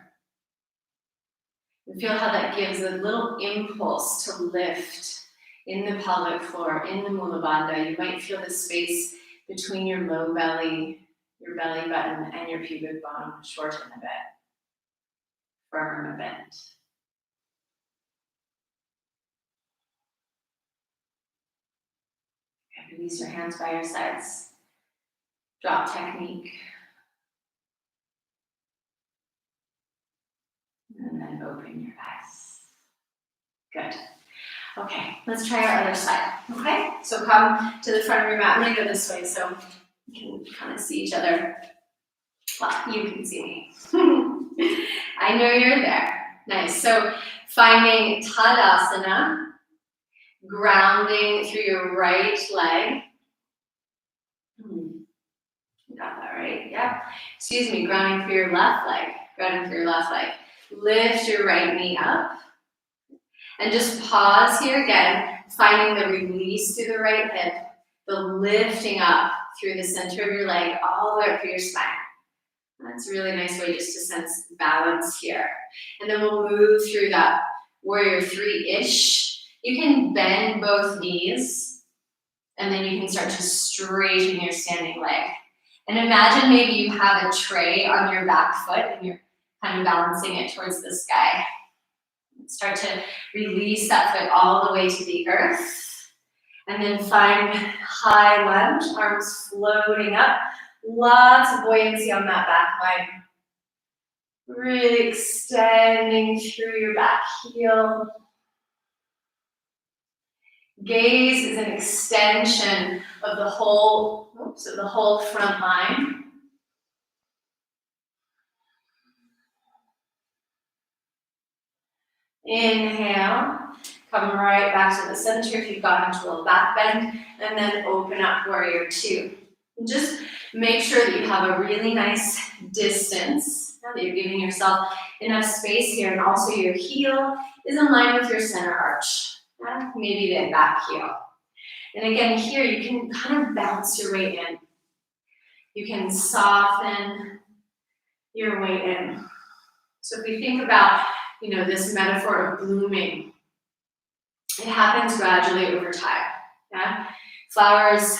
And feel how that gives a little impulse to lift in the pelvic floor, in the Mula Bandha. You might feel the space between your low belly, your belly button, and your pubic bone shorten a bit, firm a bit. Release your hands by your sides. Drop technique. And then open your eyes. Good. Okay, let's try our other side. Okay, so come to the front of your mat. I'm gonna go this way so you can kind of see each other. Well, you can see me. I know you're there. Nice. So finding Tadasana, grounding through your right leg. Got that right? Yep. Excuse me, grounding through your left leg. Grounding through your left leg. Lift your right knee up. And just pause here again, finding the release through the right hip, the lifting up through the center of your leg, all the way up through your spine. That's a really nice way just to sense balance here. And then we'll move through that warrior 3-ish. You can bend both knees, and then you can start to straighten your standing leg. And imagine maybe you have a tray on your back foot and you're kind of balancing it towards the sky. Start to release that foot all the way to the earth. And then find high lunge, arms floating up. Lots of buoyancy on that back leg. Really extending through your back heel. Gaze is an extension of the whole front line. Inhale, come right back to the center if you've got into a little back bend, and then open up warrior 2. And just make sure that you have a really nice distance, that you're giving yourself enough space here, and also your heel is in line with your center arch. Maybe the back heel. And again, here you can kind of bounce your way in. You can soften your way in. So if we think about, this metaphor of blooming, it happens gradually over time. Yeah? Flowers,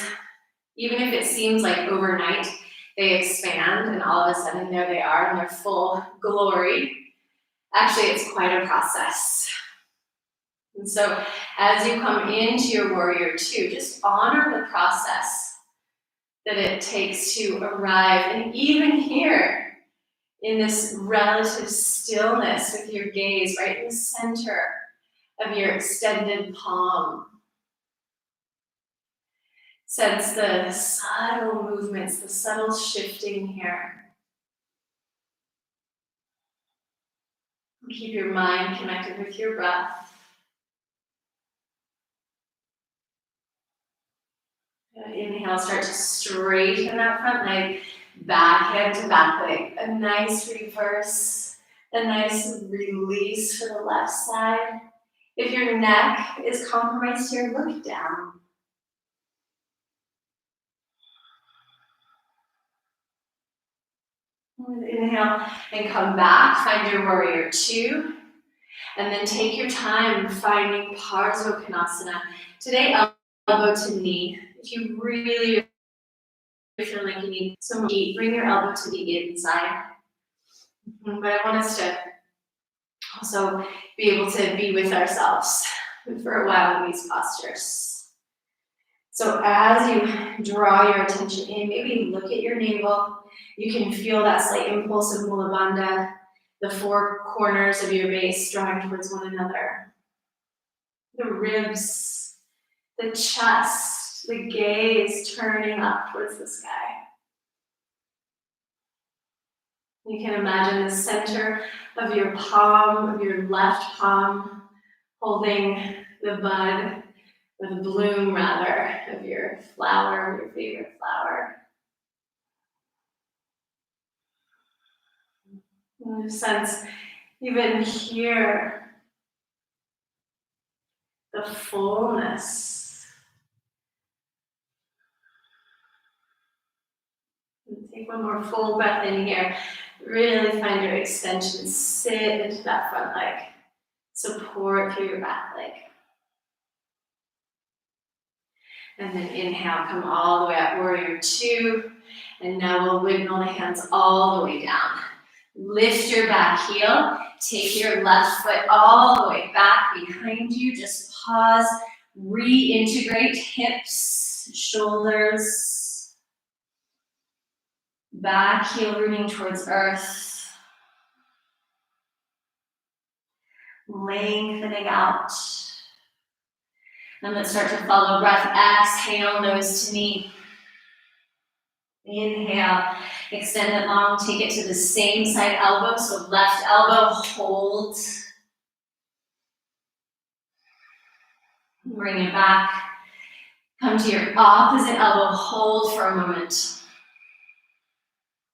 even if it seems like overnight, they expand and all of a sudden there they are in their full glory. Actually, it's quite a process. And so as you come into your warrior 2, just honor the process that it takes to arrive. And even here, in this relative stillness with your gaze right in the center of your extended palm. Sense the subtle movements, the subtle shifting here. Keep your mind connected with your breath. Inhale, start to straighten that front leg, back head to back leg. A nice reverse, a nice release for the left side. If your neck is compromised here, look down. Inhale and come back, find your warrior 2. And then take your time finding Parsvakonasana. Today, elbow to knee. If you really feel like you need some heat, bring your elbow to the inside. But I want us to also be able to be with ourselves for a while in these postures. So as you draw your attention in, maybe look at your navel. You can feel that slight impulse of Mula Bandha, the four corners of your base drawing towards one another. The ribs, the chest, the gaze turning up towards the sky. You can imagine the center of your palm, of your left palm, holding the bud, or the bloom rather, of your flower, your favorite flower. And sense even here the fullness. And take one more full breath in here. Really find your extension. Sit into that front leg. Support through your back leg. And then inhale, come all the way up, warrior two. And now we'll wiggle the hands all the way down. Lift your back heel. Take your left foot all the way back behind you. Just pause. Reintegrate hips, shoulders. Back heel rooting towards earth. Lengthening out. And let's start to follow breath. Exhale, nose to knee. Inhale, extend it long, take it to the same side elbow, so left elbow, hold. Bring it back. Come to your opposite elbow, hold for a moment.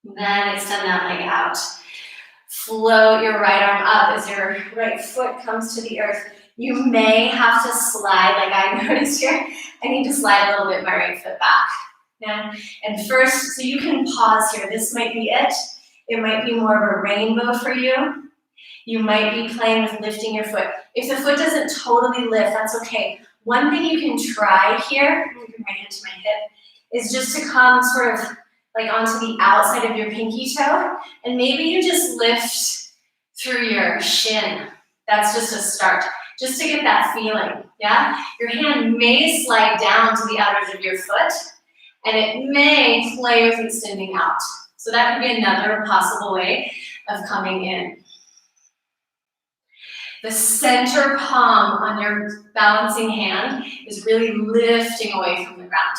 Then extend that leg out. Float your right arm up as your right foot comes to the earth. You may have to slide, like I noticed here. I need to slide a little bit my right foot back. Yeah. And first, so you can pause here. This might be it. It might be more of a rainbow for you. You might be playing with lifting your foot. If the foot doesn't totally lift, that's okay. One thing you can try here, bring my hand to my hip, is just to come sort of like onto the outside of your pinky toe, and maybe you just lift through your shin. That's just a start, just to get that feeling, yeah? Your hand may slide down to the outer edge of your foot, and it may play with extending out. So that could be another possible way of coming in. The center palm on your balancing hand is really lifting away from the ground.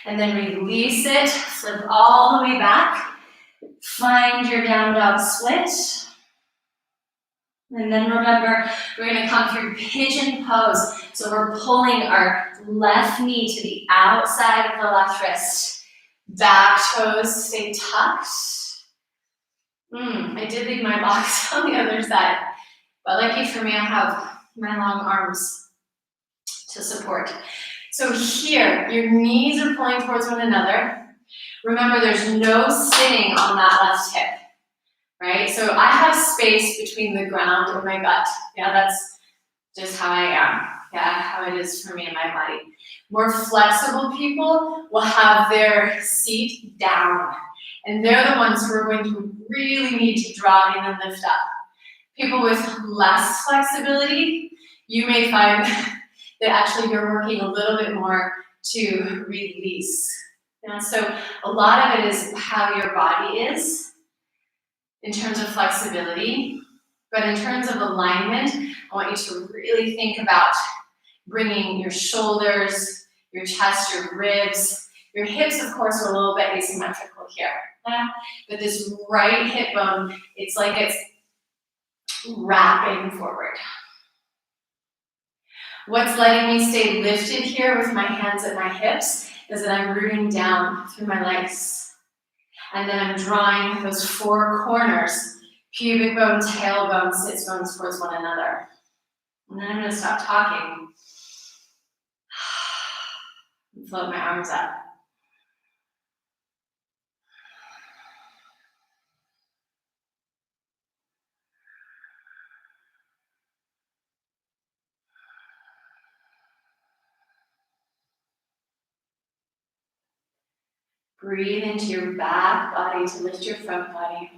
And then release it, flip all the way back. Find your down dog split. And then remember, we're gonna come through pigeon pose. So we're pulling our left knee to the outside of the left wrist. Back toes stay tucked. I did leave my box on the other side. But lucky for me, I have my long arms to support. So here, your knees are pulling towards one another. Remember, there's no spinning on that left hip. Right? So I have space between the ground and my butt. Yeah, that's just how I am. Yeah, how it is for me and my body. More flexible people will have their seat down. And they're the ones who are going to really need to draw in and lift up. People with less flexibility, you may find that actually you're working a little bit more to release. Yeah, so a lot of it is how your body is in terms of flexibility, but in terms of alignment, I want you to really think about bringing your shoulders, your chest, your ribs, your hips, of course, are a little bit asymmetrical here. Yeah? But this right hip bone, it's like it's wrapping forward. What's letting me stay lifted here with my hands at my hips is that I'm rooting down through my legs. And then I'm drawing those four corners, pubic bone, tailbone, sits bones towards one another. And then I'm going to stop talking and float my arms up. Breathe into your back body to lift your front body.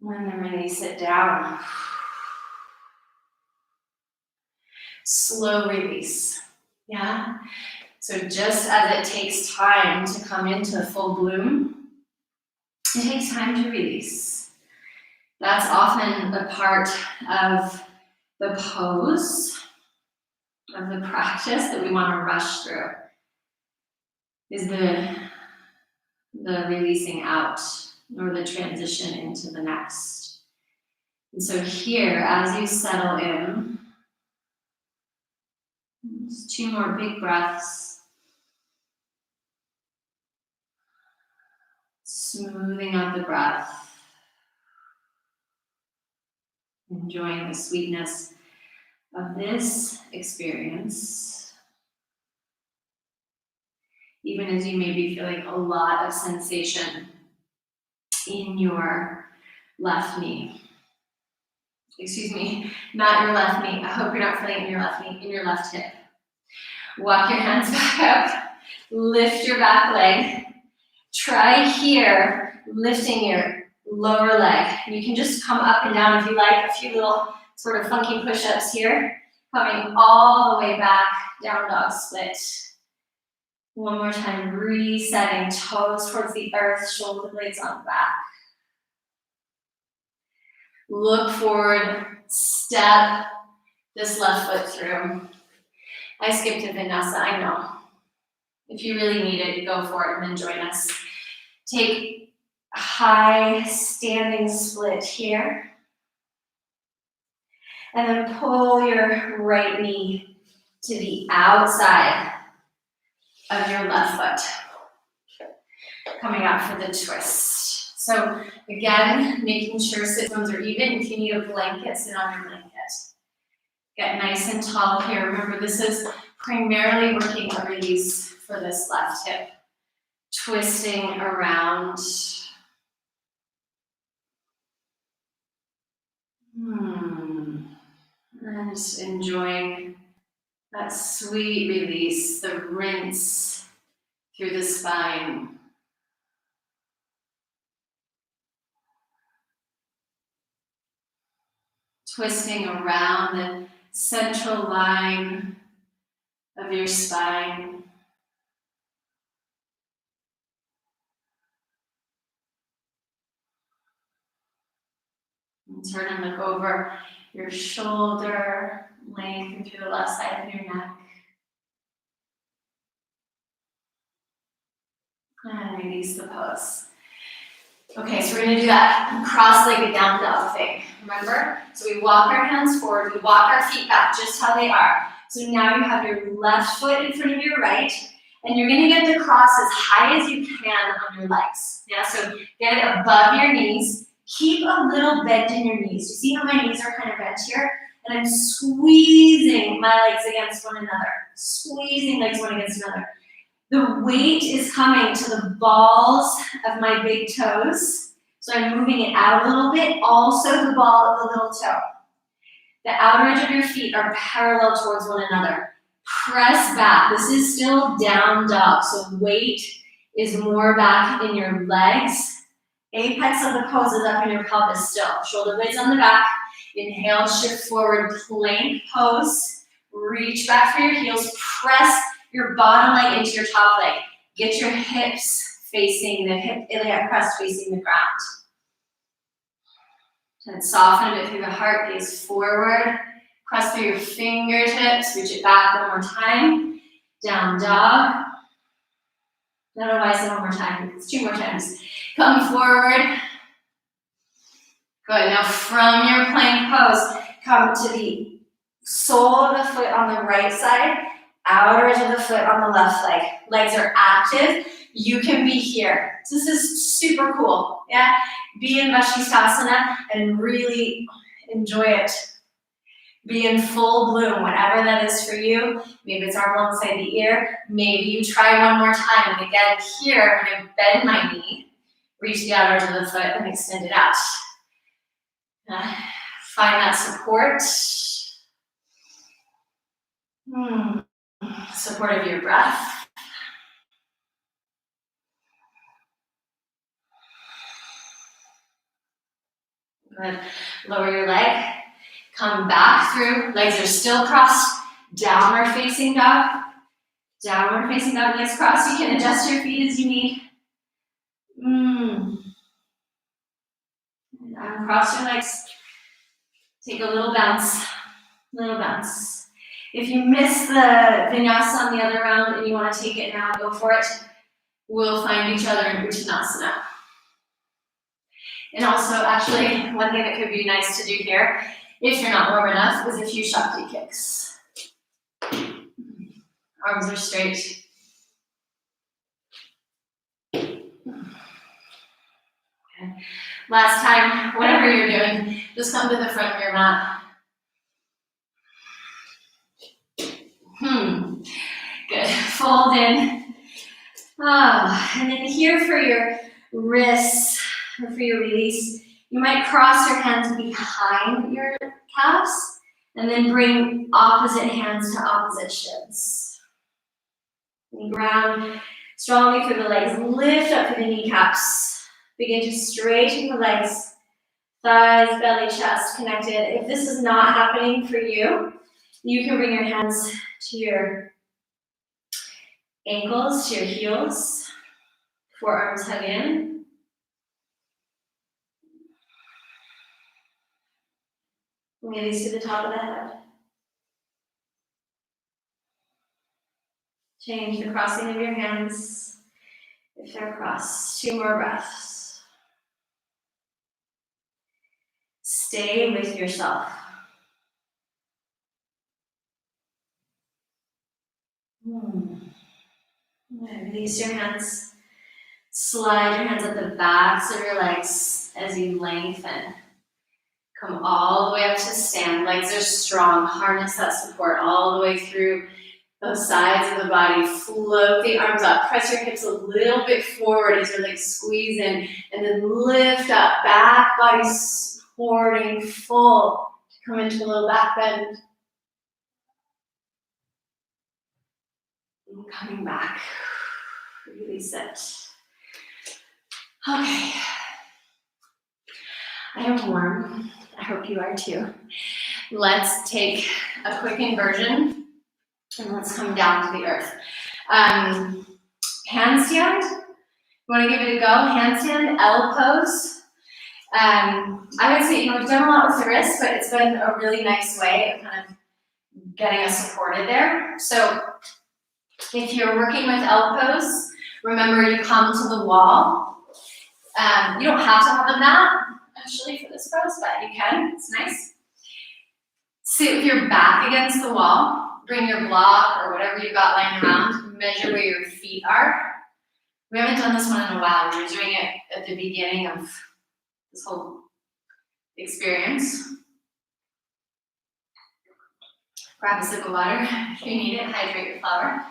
And then release it down. Slow release. Yeah? So just as it takes time to come into full bloom, it takes time to release. That's often a part of the pose, of the practice that we want to rush through, is the releasing out or the transition into the next. And so here, as you settle in, just 2 more big breaths, smoothing out the breath, enjoying the sweetness of this experience, even as you may be feeling a lot of sensation in your left knee. Excuse me, not your left knee. I hope you're not feeling it in your left knee, in your left hip. Walk your hands back up, lift your back leg. Try here, lifting your lower leg. You can just come up and down if you like, a few little sort of funky push-ups here. Coming all the way back, down dog split. One more time, resetting, toes towards the earth, shoulder blades on the back. Look forward, step this left foot through. I skipped a vinyasa, I know. If you really need it, go for it and then join us. Take a high standing split here. And then pull your right knee to the outside of your left foot. Coming out for the twist. So again, making sure sit bones are even. If you need a blanket, sit on your blanket. Get nice and tall here. Remember, this is primarily working a release for this left hip. Twisting around. And just enjoying that sweet release, the rinse through the spine. Twisting around the central line of your spine. And turn and look over your shoulder, lengthen through the left side of your neck. And release the pose. Okay, so we're gonna do that cross-legged down dog thing, remember? So we walk our hands forward, we walk our feet back just how they are. So now you have your left foot in front of your right, and you're gonna get the cross as high as you can on your legs. Yeah, so get it above your knees. Keep a little bend in your knees. You see how my knees are kind of bent here? And I'm squeezing my legs against one another. Squeezing legs one against another. The weight is coming to the balls of my big toes. So I'm moving it out a little bit. Also the ball of the little toe. The outer edge of your feet are parallel towards one another. Press back. This is still down dog. So weight is more back in your legs. Apex of the pose is up in your pelvis still. Shoulder blades on the back. Inhale, shift forward, plank pose. Reach back for your heels. Press your bottom leg into your top leg. Get your hips facing the hip iliac crest facing the ground. And soften a bit through the heart, gaze forward. Press through your fingertips, reach it back one more time. Down dog. I don't know why I said one more time, it's 2 more times. Come forward. Good, now from your plank pose, come to the sole of the foot on the right side, outer edge of the foot on the left leg. Legs are active, you can be here. This is super cool, yeah? Be in Vashisthasana and really enjoy it. Be in full bloom, whatever that is for you. Maybe it's arm alongside the ear. Maybe you try one more time. And again, here, I'm gonna bend my knee, reach the outer edge of the foot and extend it out. Find that support. Support of your breath. Good. Lower your leg. Come back through. Legs are still crossed. Downward facing dog. Downward facing dog, legs crossed. You can adjust your feet as you need. Cross your legs. Take a little bounce. Little bounce. If you miss the vinyasa on the other round and you want to take it now, go for it. We'll find each other in Uttanasana. And also, actually, one thing that could be nice to do here, if you're not warm enough, is a few Shakti kicks. Arms are straight. Okay. Last time, whatever you're doing, just come to the front of your mat. Good. Fold in. And then here for your wrists, or for your release, you might cross your hands behind your calves, and then bring opposite hands to opposite shins. And ground strongly through the legs. Lift up through the kneecaps. Begin to straighten the legs. Thighs, belly, chest connected. If this is not happening for you, you can bring your hands to your ankles, to your heels. Forearms hug in. Release to the top of the head. Change the crossing of your hands if they're crossed. 2 more breaths. Stay with yourself. Release your hands. Slide your hands at the backs of your legs as you lengthen. Come all the way up to stand. Legs are strong. Harness that support all the way through those sides of the body. Float the arms up. Press your hips a little bit forward as your legs squeeze in. And then lift up. Back body supporting full. Come into a little back bend. And coming back. Release it. Okay. I am warm. I hope you are too. Let's take a quick inversion and let's come down to the earth. Handstand. You want to give it a go? Handstand, L pose. I would say, we've done a lot with the wrists, but it's been a really nice way of kind of getting us supported there. So if you're working with L pose, remember you come to the wall. You don't have to have a mat, actually, for this pose, but you can. It's nice. Sit with your back against the wall. Bring your block or whatever you got lying around. Measure where your feet are. We haven't done this one in a while. We were doing it at the beginning of this whole experience. Grab a sip of water if you need it. Hydrate your flower.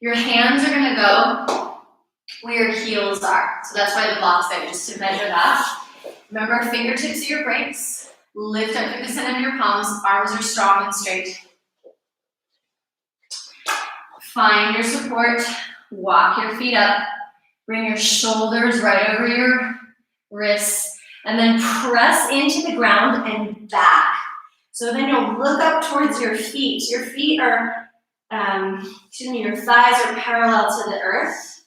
Your hands are going to go where your heels are. So that's why the block's there, just to measure that. Remember, fingertips are your breaks. Lift up through the center of your palms. Arms are strong and straight. Find your support. Walk your feet up. Bring your shoulders right over your wrists. And then press into the ground and back. So then you'll look up towards your feet. Your feet are, your thighs are parallel to the earth.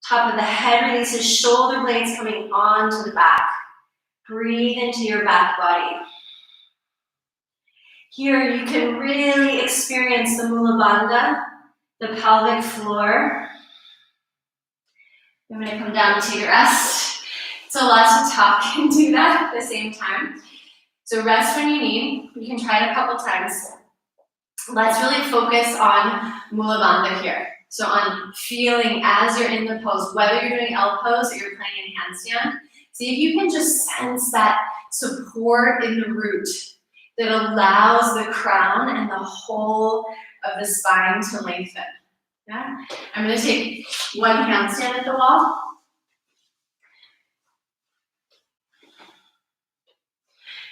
Top of the head releases, shoulder blades coming onto the back. Breathe into your back body. Here you can really experience the Mula Bandha, the pelvic floor. I'm going to come down to your rest. It's a lot to talk and do that at the same time. So rest when you need. You can try it a couple times. Let's really focus on Mula Bandha here. So on feeling as you're in the pose, whether you're doing L pose or you're playing in handstand, see if you can just sense that support in the root that allows the crown and the whole of the spine to lengthen. Yeah? I'm going to take one handstand at the wall.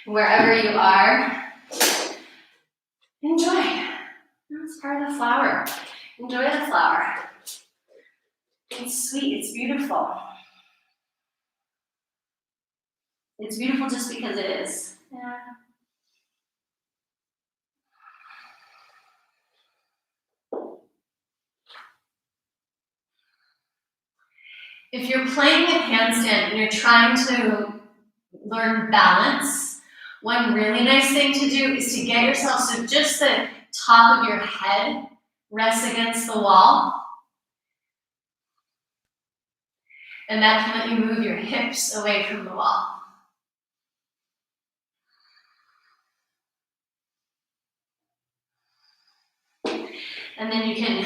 Wherever you are, enjoy. That's part of the flower. Enjoy the flower. It's sweet, it's beautiful. It's beautiful just because it is. Yeah. If you're playing a handstand and you're trying to learn balance, one really nice thing to do is to get yourself so just the top of your head rests against the wall. And that can let you move your hips away from the wall. And then you can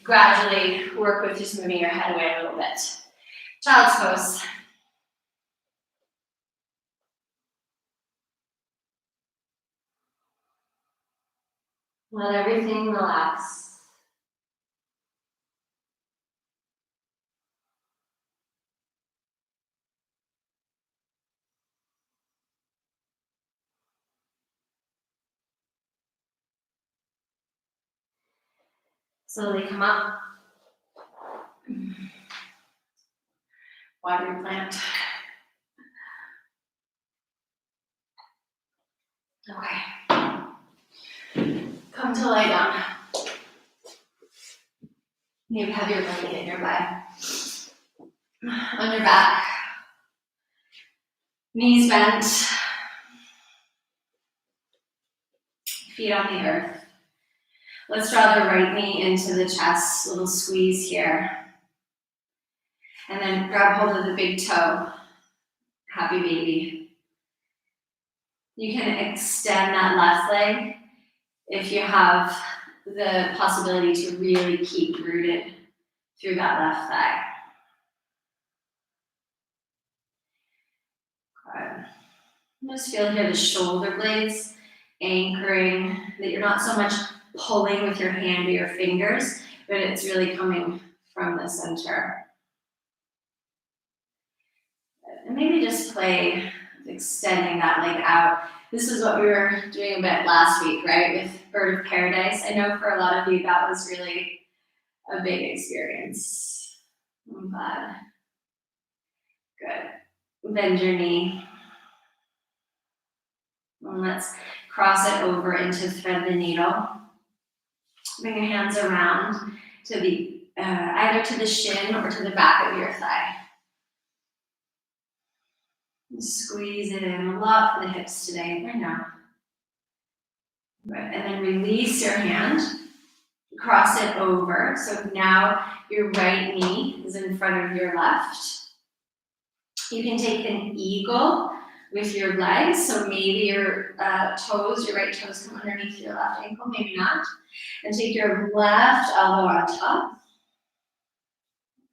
gradually work with just moving your head away a little bit. Child's pose. Let everything relax. Slowly come up. Water your plant. Okay. Come to lie down. You have your blanket nearby. On your back. Knees bent. Feet on the earth. Let's draw the right knee into the chest. Little squeeze here. And then grab hold of the big toe. Happy baby. You can extend that left leg if you have the possibility to really keep rooted through that left thigh. Good. Just feel here the shoulder blades anchoring, that you're not so much pulling with your hand or your fingers, but it's really coming from the center. And maybe just play extending that leg out. This is what we were doing a bit last week, right? With Bird of Paradise. I know for a lot of you that was really a big experience. I'm glad. Good. Bend your knee. And let's cross it over into thread the needle. Bring your hands around to the either to the shin or to the back of your thigh. Squeeze it in a lot for the hips today. I know. Good. And then release your hand. Cross it over. So now your right knee is in front of your left. You can take an eagle with your legs. So maybe your toes, your right toes come underneath your left ankle, maybe not. And take your left elbow on top.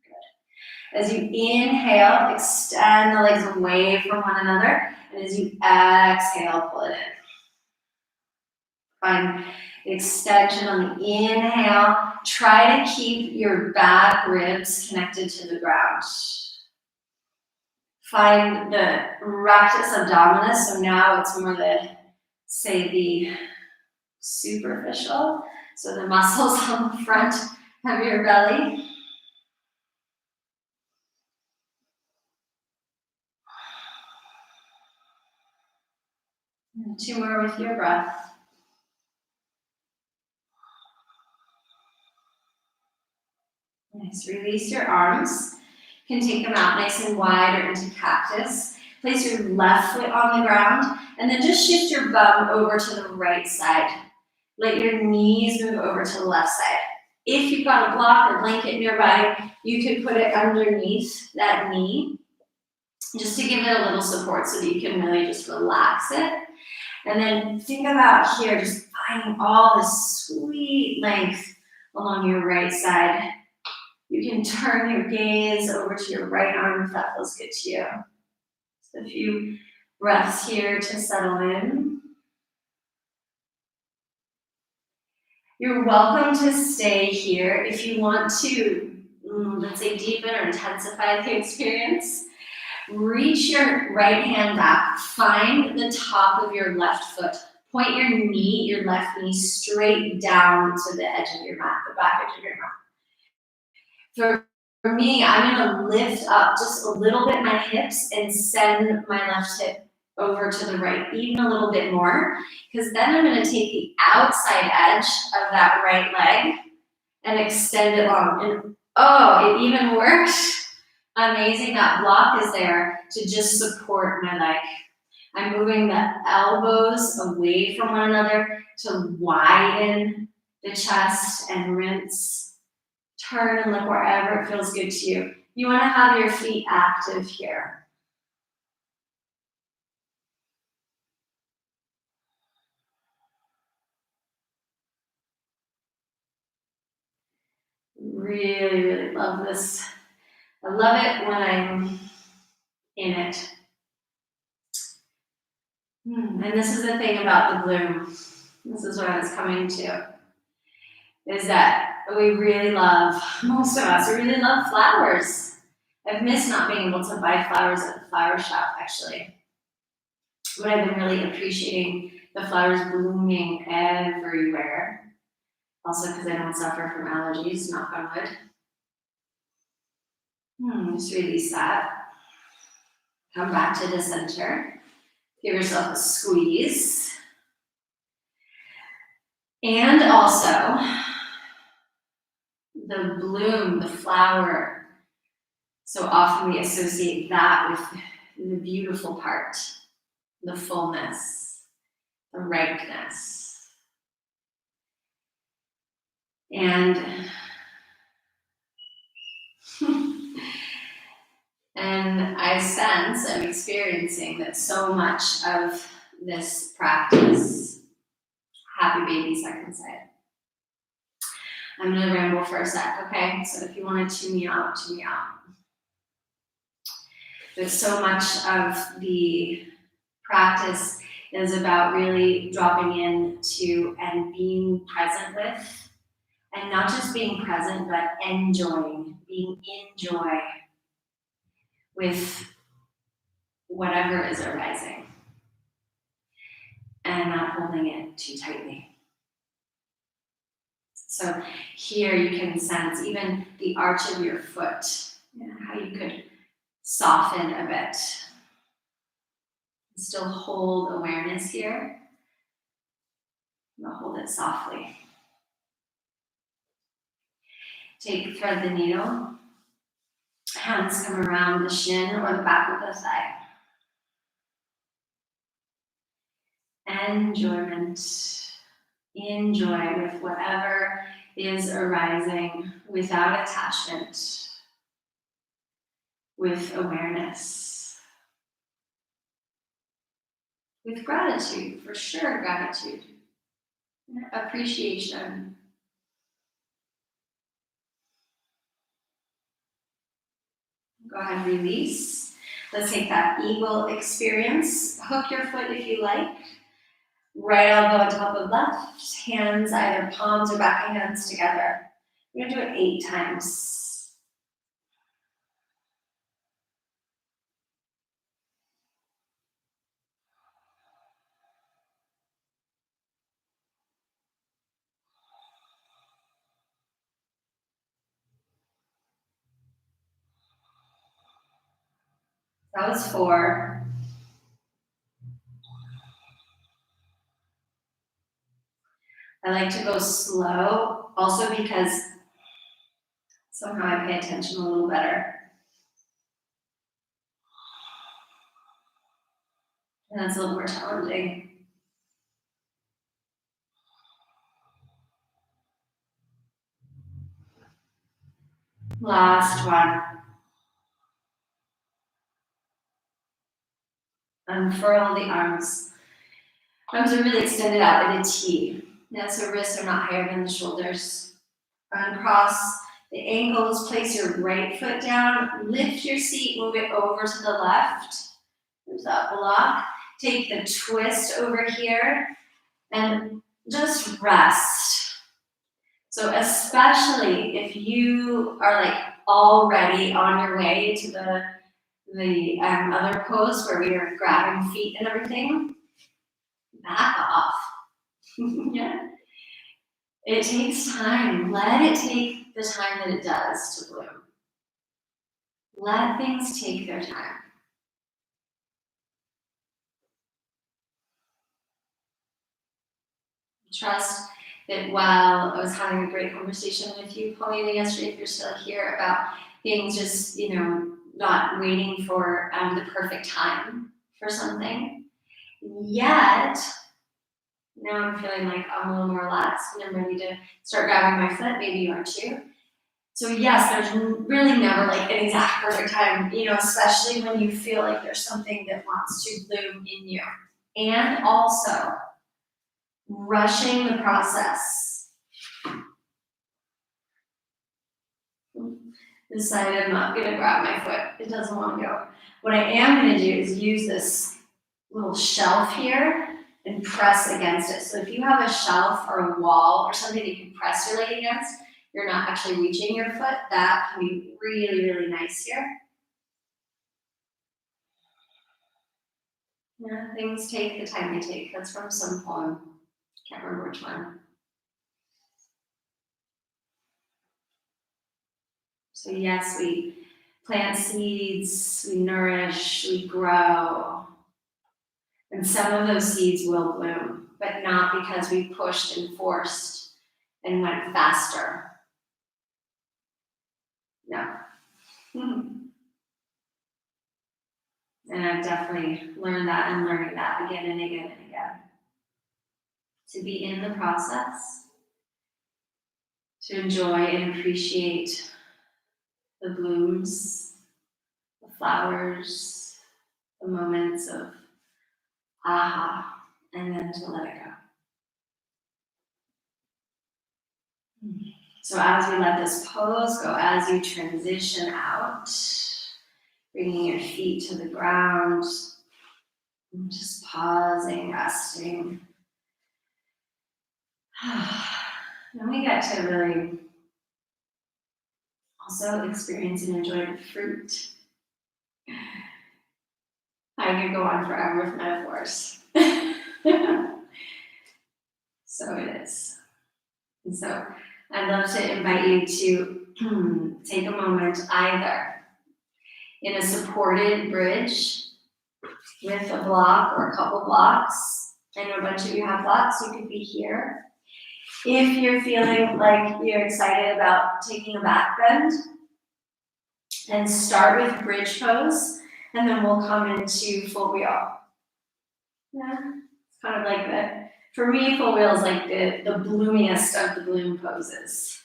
Good. As you inhale, extend the legs away from one another. And as you exhale, pull it in. Find extension on the inhale. Try to keep your back ribs connected to the ground. Find the rectus abdominis. So now it's more the superficial. So the muscles on the front of your belly. And 2 more with your breath. Nice. Release your arms. You can take them out nice and wide or into cactus. Place your left foot on the ground and then just shift your bum over to the right side. Let your knees move over to the left side. If you've got a block or blanket nearby, you could put it underneath that knee just to give it a little support so that you can really just relax it. And then think about here, just finding all this sweet length along your right side. You can turn your gaze over to your right arm if that feels good to you. So a few breaths here to settle in. You're welcome to stay here if you want to, let's say, deepen or intensify the experience. Reach your right hand back. Find the top of your left foot. Point your left knee straight down to the edge of your mat, the back edge of your mat. For me, I'm going to lift up just a little bit my hips and send my left hip over to the right, even a little bit more, because then I'm going to take the outside edge of that right leg and extend it long. And Oh, it even worked. Amazing. That block is there to just support my leg. I'm moving the elbows away from one another to widen the chest and rinse. Turn and look wherever it feels good to you. You want to have your feet active here. Really, really love this. I love it when I'm in it. And this is the thing about the bloom. This is what I was coming to. Is that we really love, most of us, we really love flowers. I've missed not being able to buy flowers at the flower shop, actually. But I've been really appreciating the flowers blooming everywhere. Also because I don't suffer from allergies, knock on wood. Just release that. Come back to the center. Give yourself a squeeze. And also, the bloom, the flower, so often we associate that with the beautiful part, the fullness, the ripeness. And I sense, I'm experiencing that so much of this practice, happy babies, I can say. I'm gonna ramble for a sec, okay? So if you wanna tune me out, tune me out. But so much of the practice is about really dropping into and being present with, and not just being present, but enjoying, being in joy with whatever is arising, and not holding it too tightly. So here you can sense even the arch of your foot, how you could soften a bit. Still hold awareness here, but hold it softly. Thread the needle. Hands come around the shin or the back of the thigh. Enjoyment. Enjoy with whatever is arising without attachment, with awareness, with gratitude, for sure, gratitude, appreciation. Go ahead, release. Let's take that eagle experience. Hook your foot if you like. Right elbow on top of left, hands either palms or back of hands together. We're gonna do it 8 times. That was 4. I like to go slow, also because somehow I pay attention a little better. And that's a little more challenging. Last one. Unfurl the arms. Arms are really extended out in a T. Now, so wrists are not higher than the shoulders. Uncross the ankles, place your right foot down, lift your seat, move it over to the left. There's that block. Take the twist over here and just rest. So especially if you are like already on your way to the other pose where we are grabbing feet and everything, back off. Yeah. It takes time. Let it take the time that it does to bloom. Let things take their time. Trust that while I was having a great conversation with you, Paulina, yesterday, if you're still here, about things just, not waiting for the perfect time for something. Yet, now I'm feeling like I'm a little more relaxed and I'm ready to start grabbing my foot. Maybe you are too. So yes, there's really never like an exact perfect time, especially when you feel like there's something that wants to bloom in you. And also, rushing the process. Decided I'm not gonna grab my foot. It doesn't want to go. What I am gonna do is use this little shelf here and press against it. So if you have a shelf or a wall or something you can press your leg against, you're not actually reaching your foot, that can be really, really nice here. Yeah, things take the time they take. That's from some poem. Can't remember which one. So yes, we plant seeds, we nourish, we grow. And some of those seeds will bloom, but not because we pushed and forced and went faster. No. And I've definitely learned that and learning that again and again and again. To be in the process, to enjoy and appreciate the blooms, the flowers, the moments of aha, and then to let it go. So as we let this pose go, as you transition out, bringing your feet to the ground, and just pausing, resting. Then we get to really also experience and enjoy the fruit. I could go on forever with metaphors. So it is. And so I'd love to invite you to take a moment either in a supported bridge with a block or a couple blocks. I know a bunch of you have blocks, you could be here. If you're feeling like you're excited about taking a back bend, then start with bridge pose, and then we'll come into full wheel. Yeah, it's kind of like for me, full wheel is like the bloomiest of the bloom poses.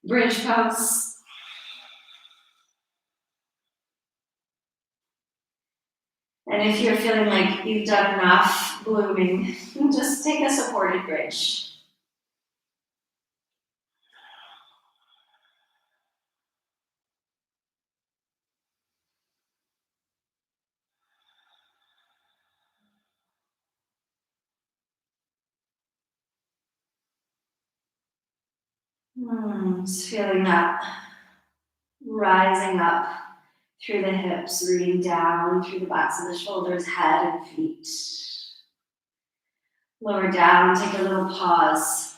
Bridge pose. And if you're feeling like you've done enough blooming, just take a supported bridge. Just feeling that rising up through the hips, rooting down through the backs of the shoulders, head and feet. Lower down, take a little pause.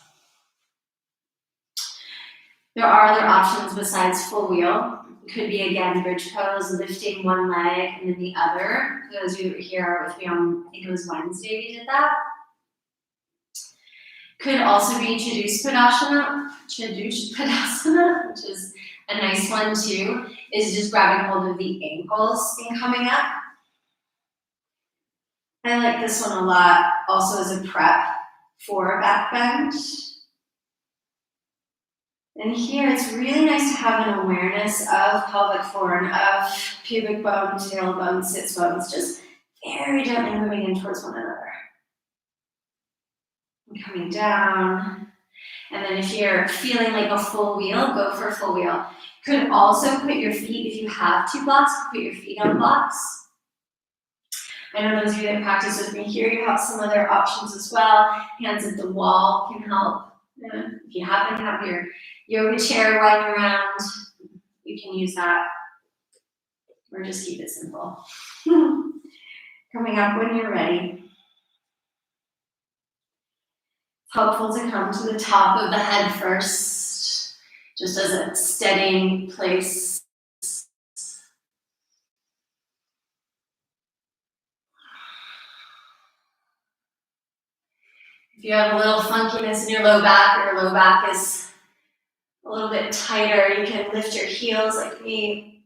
There are other options besides full wheel. It could be, again, bridge pose, lifting one leg and then the other. For those of you who were here with me on, I think it was Wednesday we did that. Could also be Tadasana, which is a nice one too, is just grabbing hold of the ankles and coming up. I like this one a lot, also as a prep for a back bend. And here it's really nice to have an awareness of pelvic floor and of pubic bone, tailbone, sits bones, just very gently moving in towards one another. And coming down. And then if you're feeling like a full wheel, go for a full wheel. Could also put your feet, if you have two blocks, put your feet on blocks. I know those of you that practice with me here, you have some other options as well. Hands at the wall can help. If you happen to have your yoga chair lying around, you can use that. Or just keep it simple. Coming up when you're ready. It's helpful to come to the top of the head first, just as a steadying place. If you have a little funkiness in your low back, or your low back is a little bit tighter, you can lift your heels like me.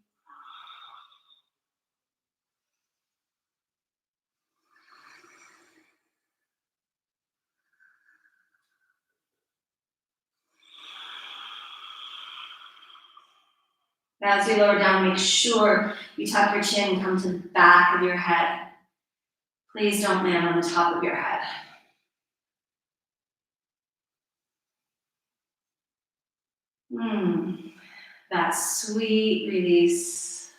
As you lower down, make sure you tuck your chin and come to the back of your head. Please don't land on the top of your head. That sweet release.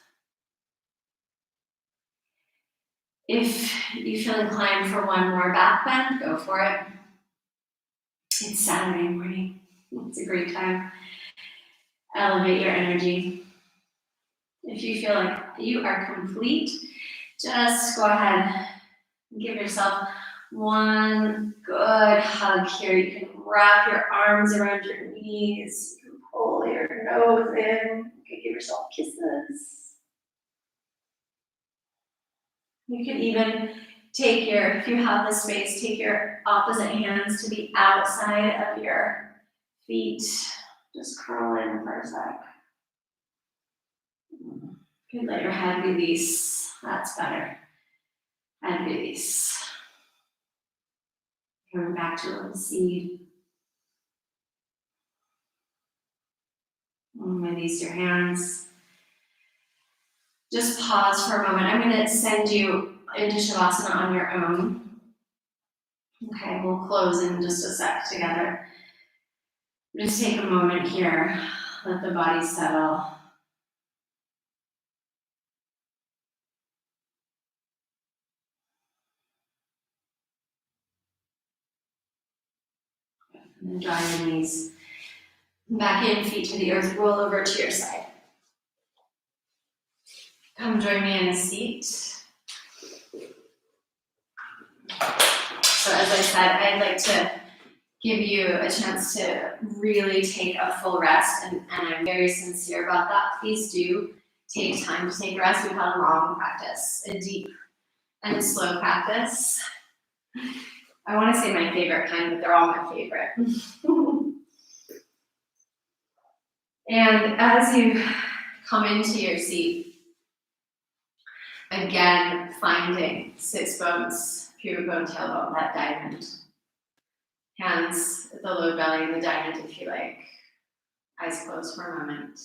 If you feel inclined for one more back bend, go for it. It's Saturday morning. It's a great time. Elevate your energy. If you feel like you are complete, just go ahead and give yourself one good hug here. You can wrap your arms around your knees. You can pull your nose in. You can give yourself kisses. You can even take if you have the space, take your opposite hands to the outside of your feet. Just curl in for a sec. You can let your head release. That's better. And release. Coming back to a little seed. And release your hands. Just pause for a moment. I'm going to send you into Shavasana on your own. Okay, we'll close in just a sec together. Just take a moment here. Let the body settle. And then draw your knees back in, feet to the earth. Roll over to your side. Come join me in a seat. So as I said, I'd like to give you a chance to really take a full rest, and I'm very sincere about that. Please do take time to take a rest. We've had a long practice, a deep and slow practice. I want to say my favorite kind, but they're all my favorite. And as you come into your seat, again, finding sits bones, pubic bone, tailbone, that diamond. Hands at the low belly and the diamond if you like. Eyes closed for a moment.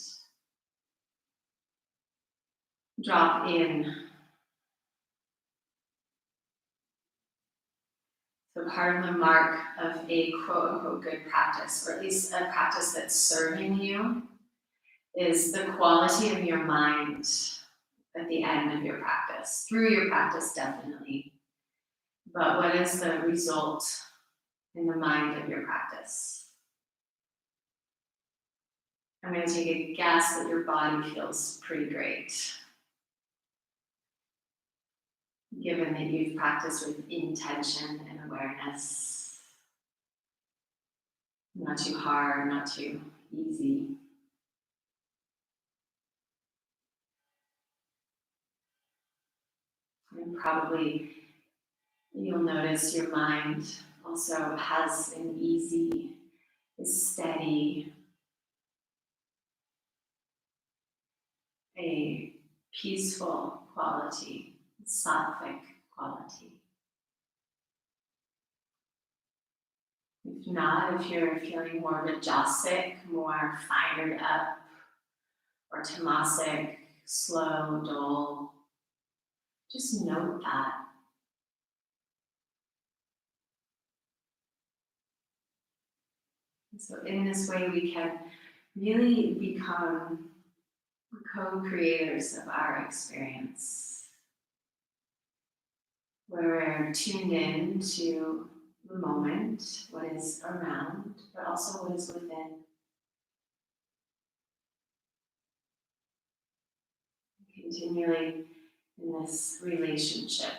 Drop in. So part of the mark of a quote-unquote good practice, or at least a practice that's serving you, is the quality of your mind at the end of your practice. Through your practice, definitely. But what is the result in the mind of your practice? I'm going to take a guess that your body feels pretty great, given that you've practiced with intention and awareness. Not too hard, not too easy. And probably you'll notice your mind also has an easy, steady, a peaceful quality, sattvic quality. If not, if you're feeling more rajasic, more fired up, or tamasic, slow, dull, just note that. And so in this way, we can really become co-creators of our experience, where we're tuned in to the moment, what is around, but also what is within. Continually in this relationship.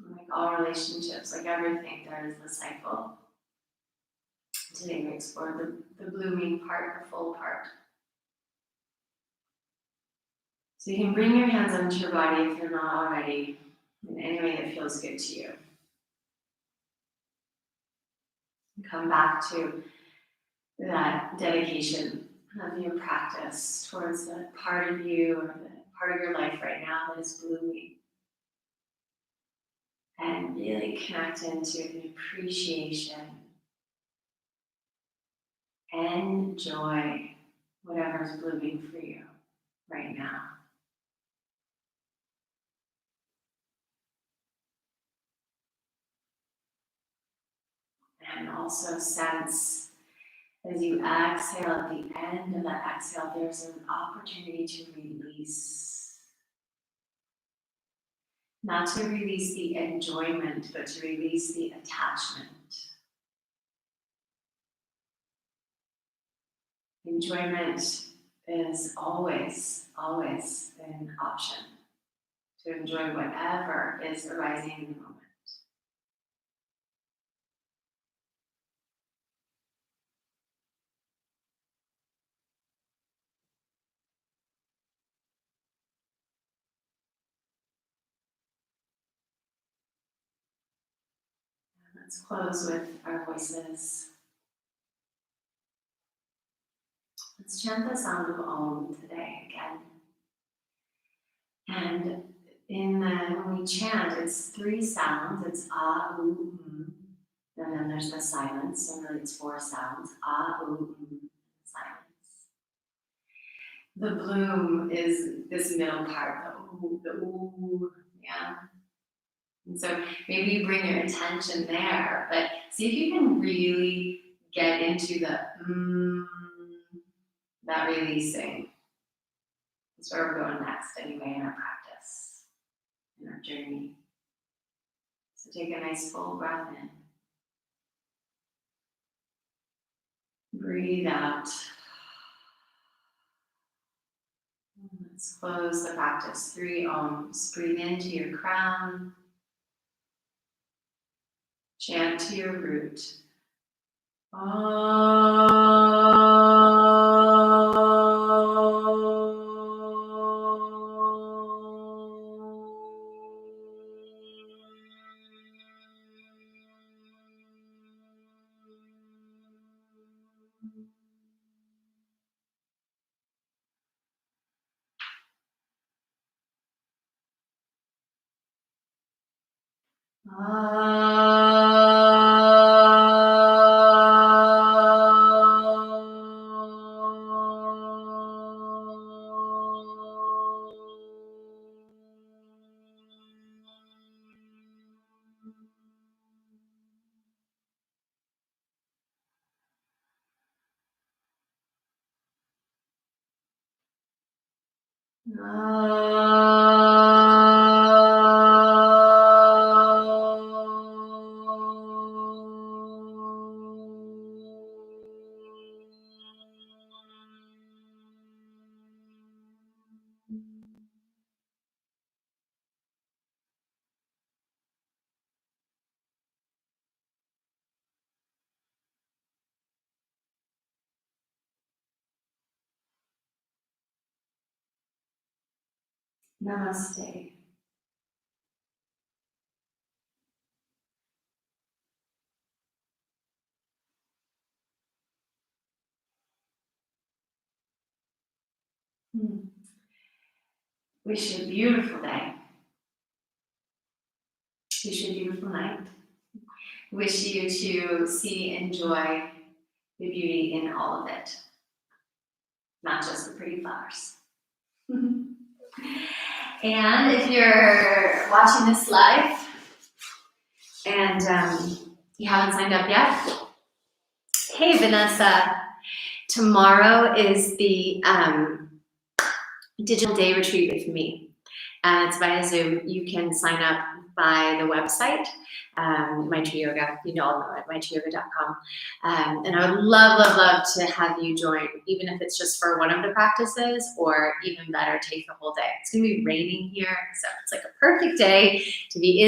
Like all relationships, like everything, there is the cycle. Today we explore the blooming part, the full part. So you can bring your hands onto your body if you're not already, in any way that feels good to you. Come back to that dedication of your practice towards the part of you or the part of your life right now that is blooming. And really connect into an appreciation and joy, whatever's blooming for you right now. And also sense as you exhale, at the end of that exhale, there's an opportunity to release. Not to release the enjoyment, but to release the attachment. Enjoyment is always, always an option. To enjoy whatever is arising in the moment. Let's close with our voices. Let's chant the sound of Om today again. And when we chant, it's 3 sounds. It's ah, oo, and then there's the silence. So really it's 4 sounds. Ah, oo, silence. The bloom is this middle part, the ooh, yeah. And so maybe you bring your attention there, but see if you can really get into the that releasing. That's where we're going next anyway in our practice, in our journey. So take a nice full breath in. Breathe out. Let's close the practice. 3 Oms. Breathe into your crown. Chant to your root. Namaste. Wish you a beautiful day. Wish you a beautiful night. Wish you to see and enjoy the beauty in all of it, not just the pretty flowers. And if you're watching this live and you haven't signed up yet, hey Vanessa, tomorrow is the digital day retreat with me, and it's via Zoom. You can sign up by the website, Mytree Yoga. You all know it, mytreeyoga.com. And I would love, love, love to have you join, even if it's just for one of the practices, or even better, take the whole day. It's going to be raining here, so it's like a perfect day to be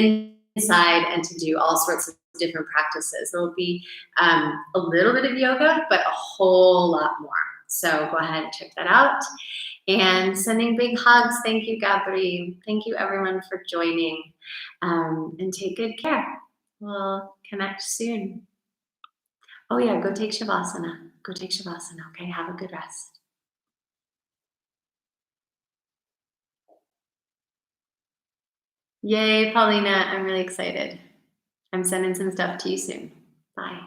inside and to do all sorts of different practices. There will be a little bit of yoga, but a whole lot more. So go ahead and check that out. And sending big hugs. Thank you, Gabri. Thank you, everyone, for joining. And take good care. We'll connect soon. Oh, yeah, go take Shavasana. Go take Shavasana, okay? Have a good rest. Yay, Paulina. I'm really excited. I'm sending some stuff to you soon. Bye.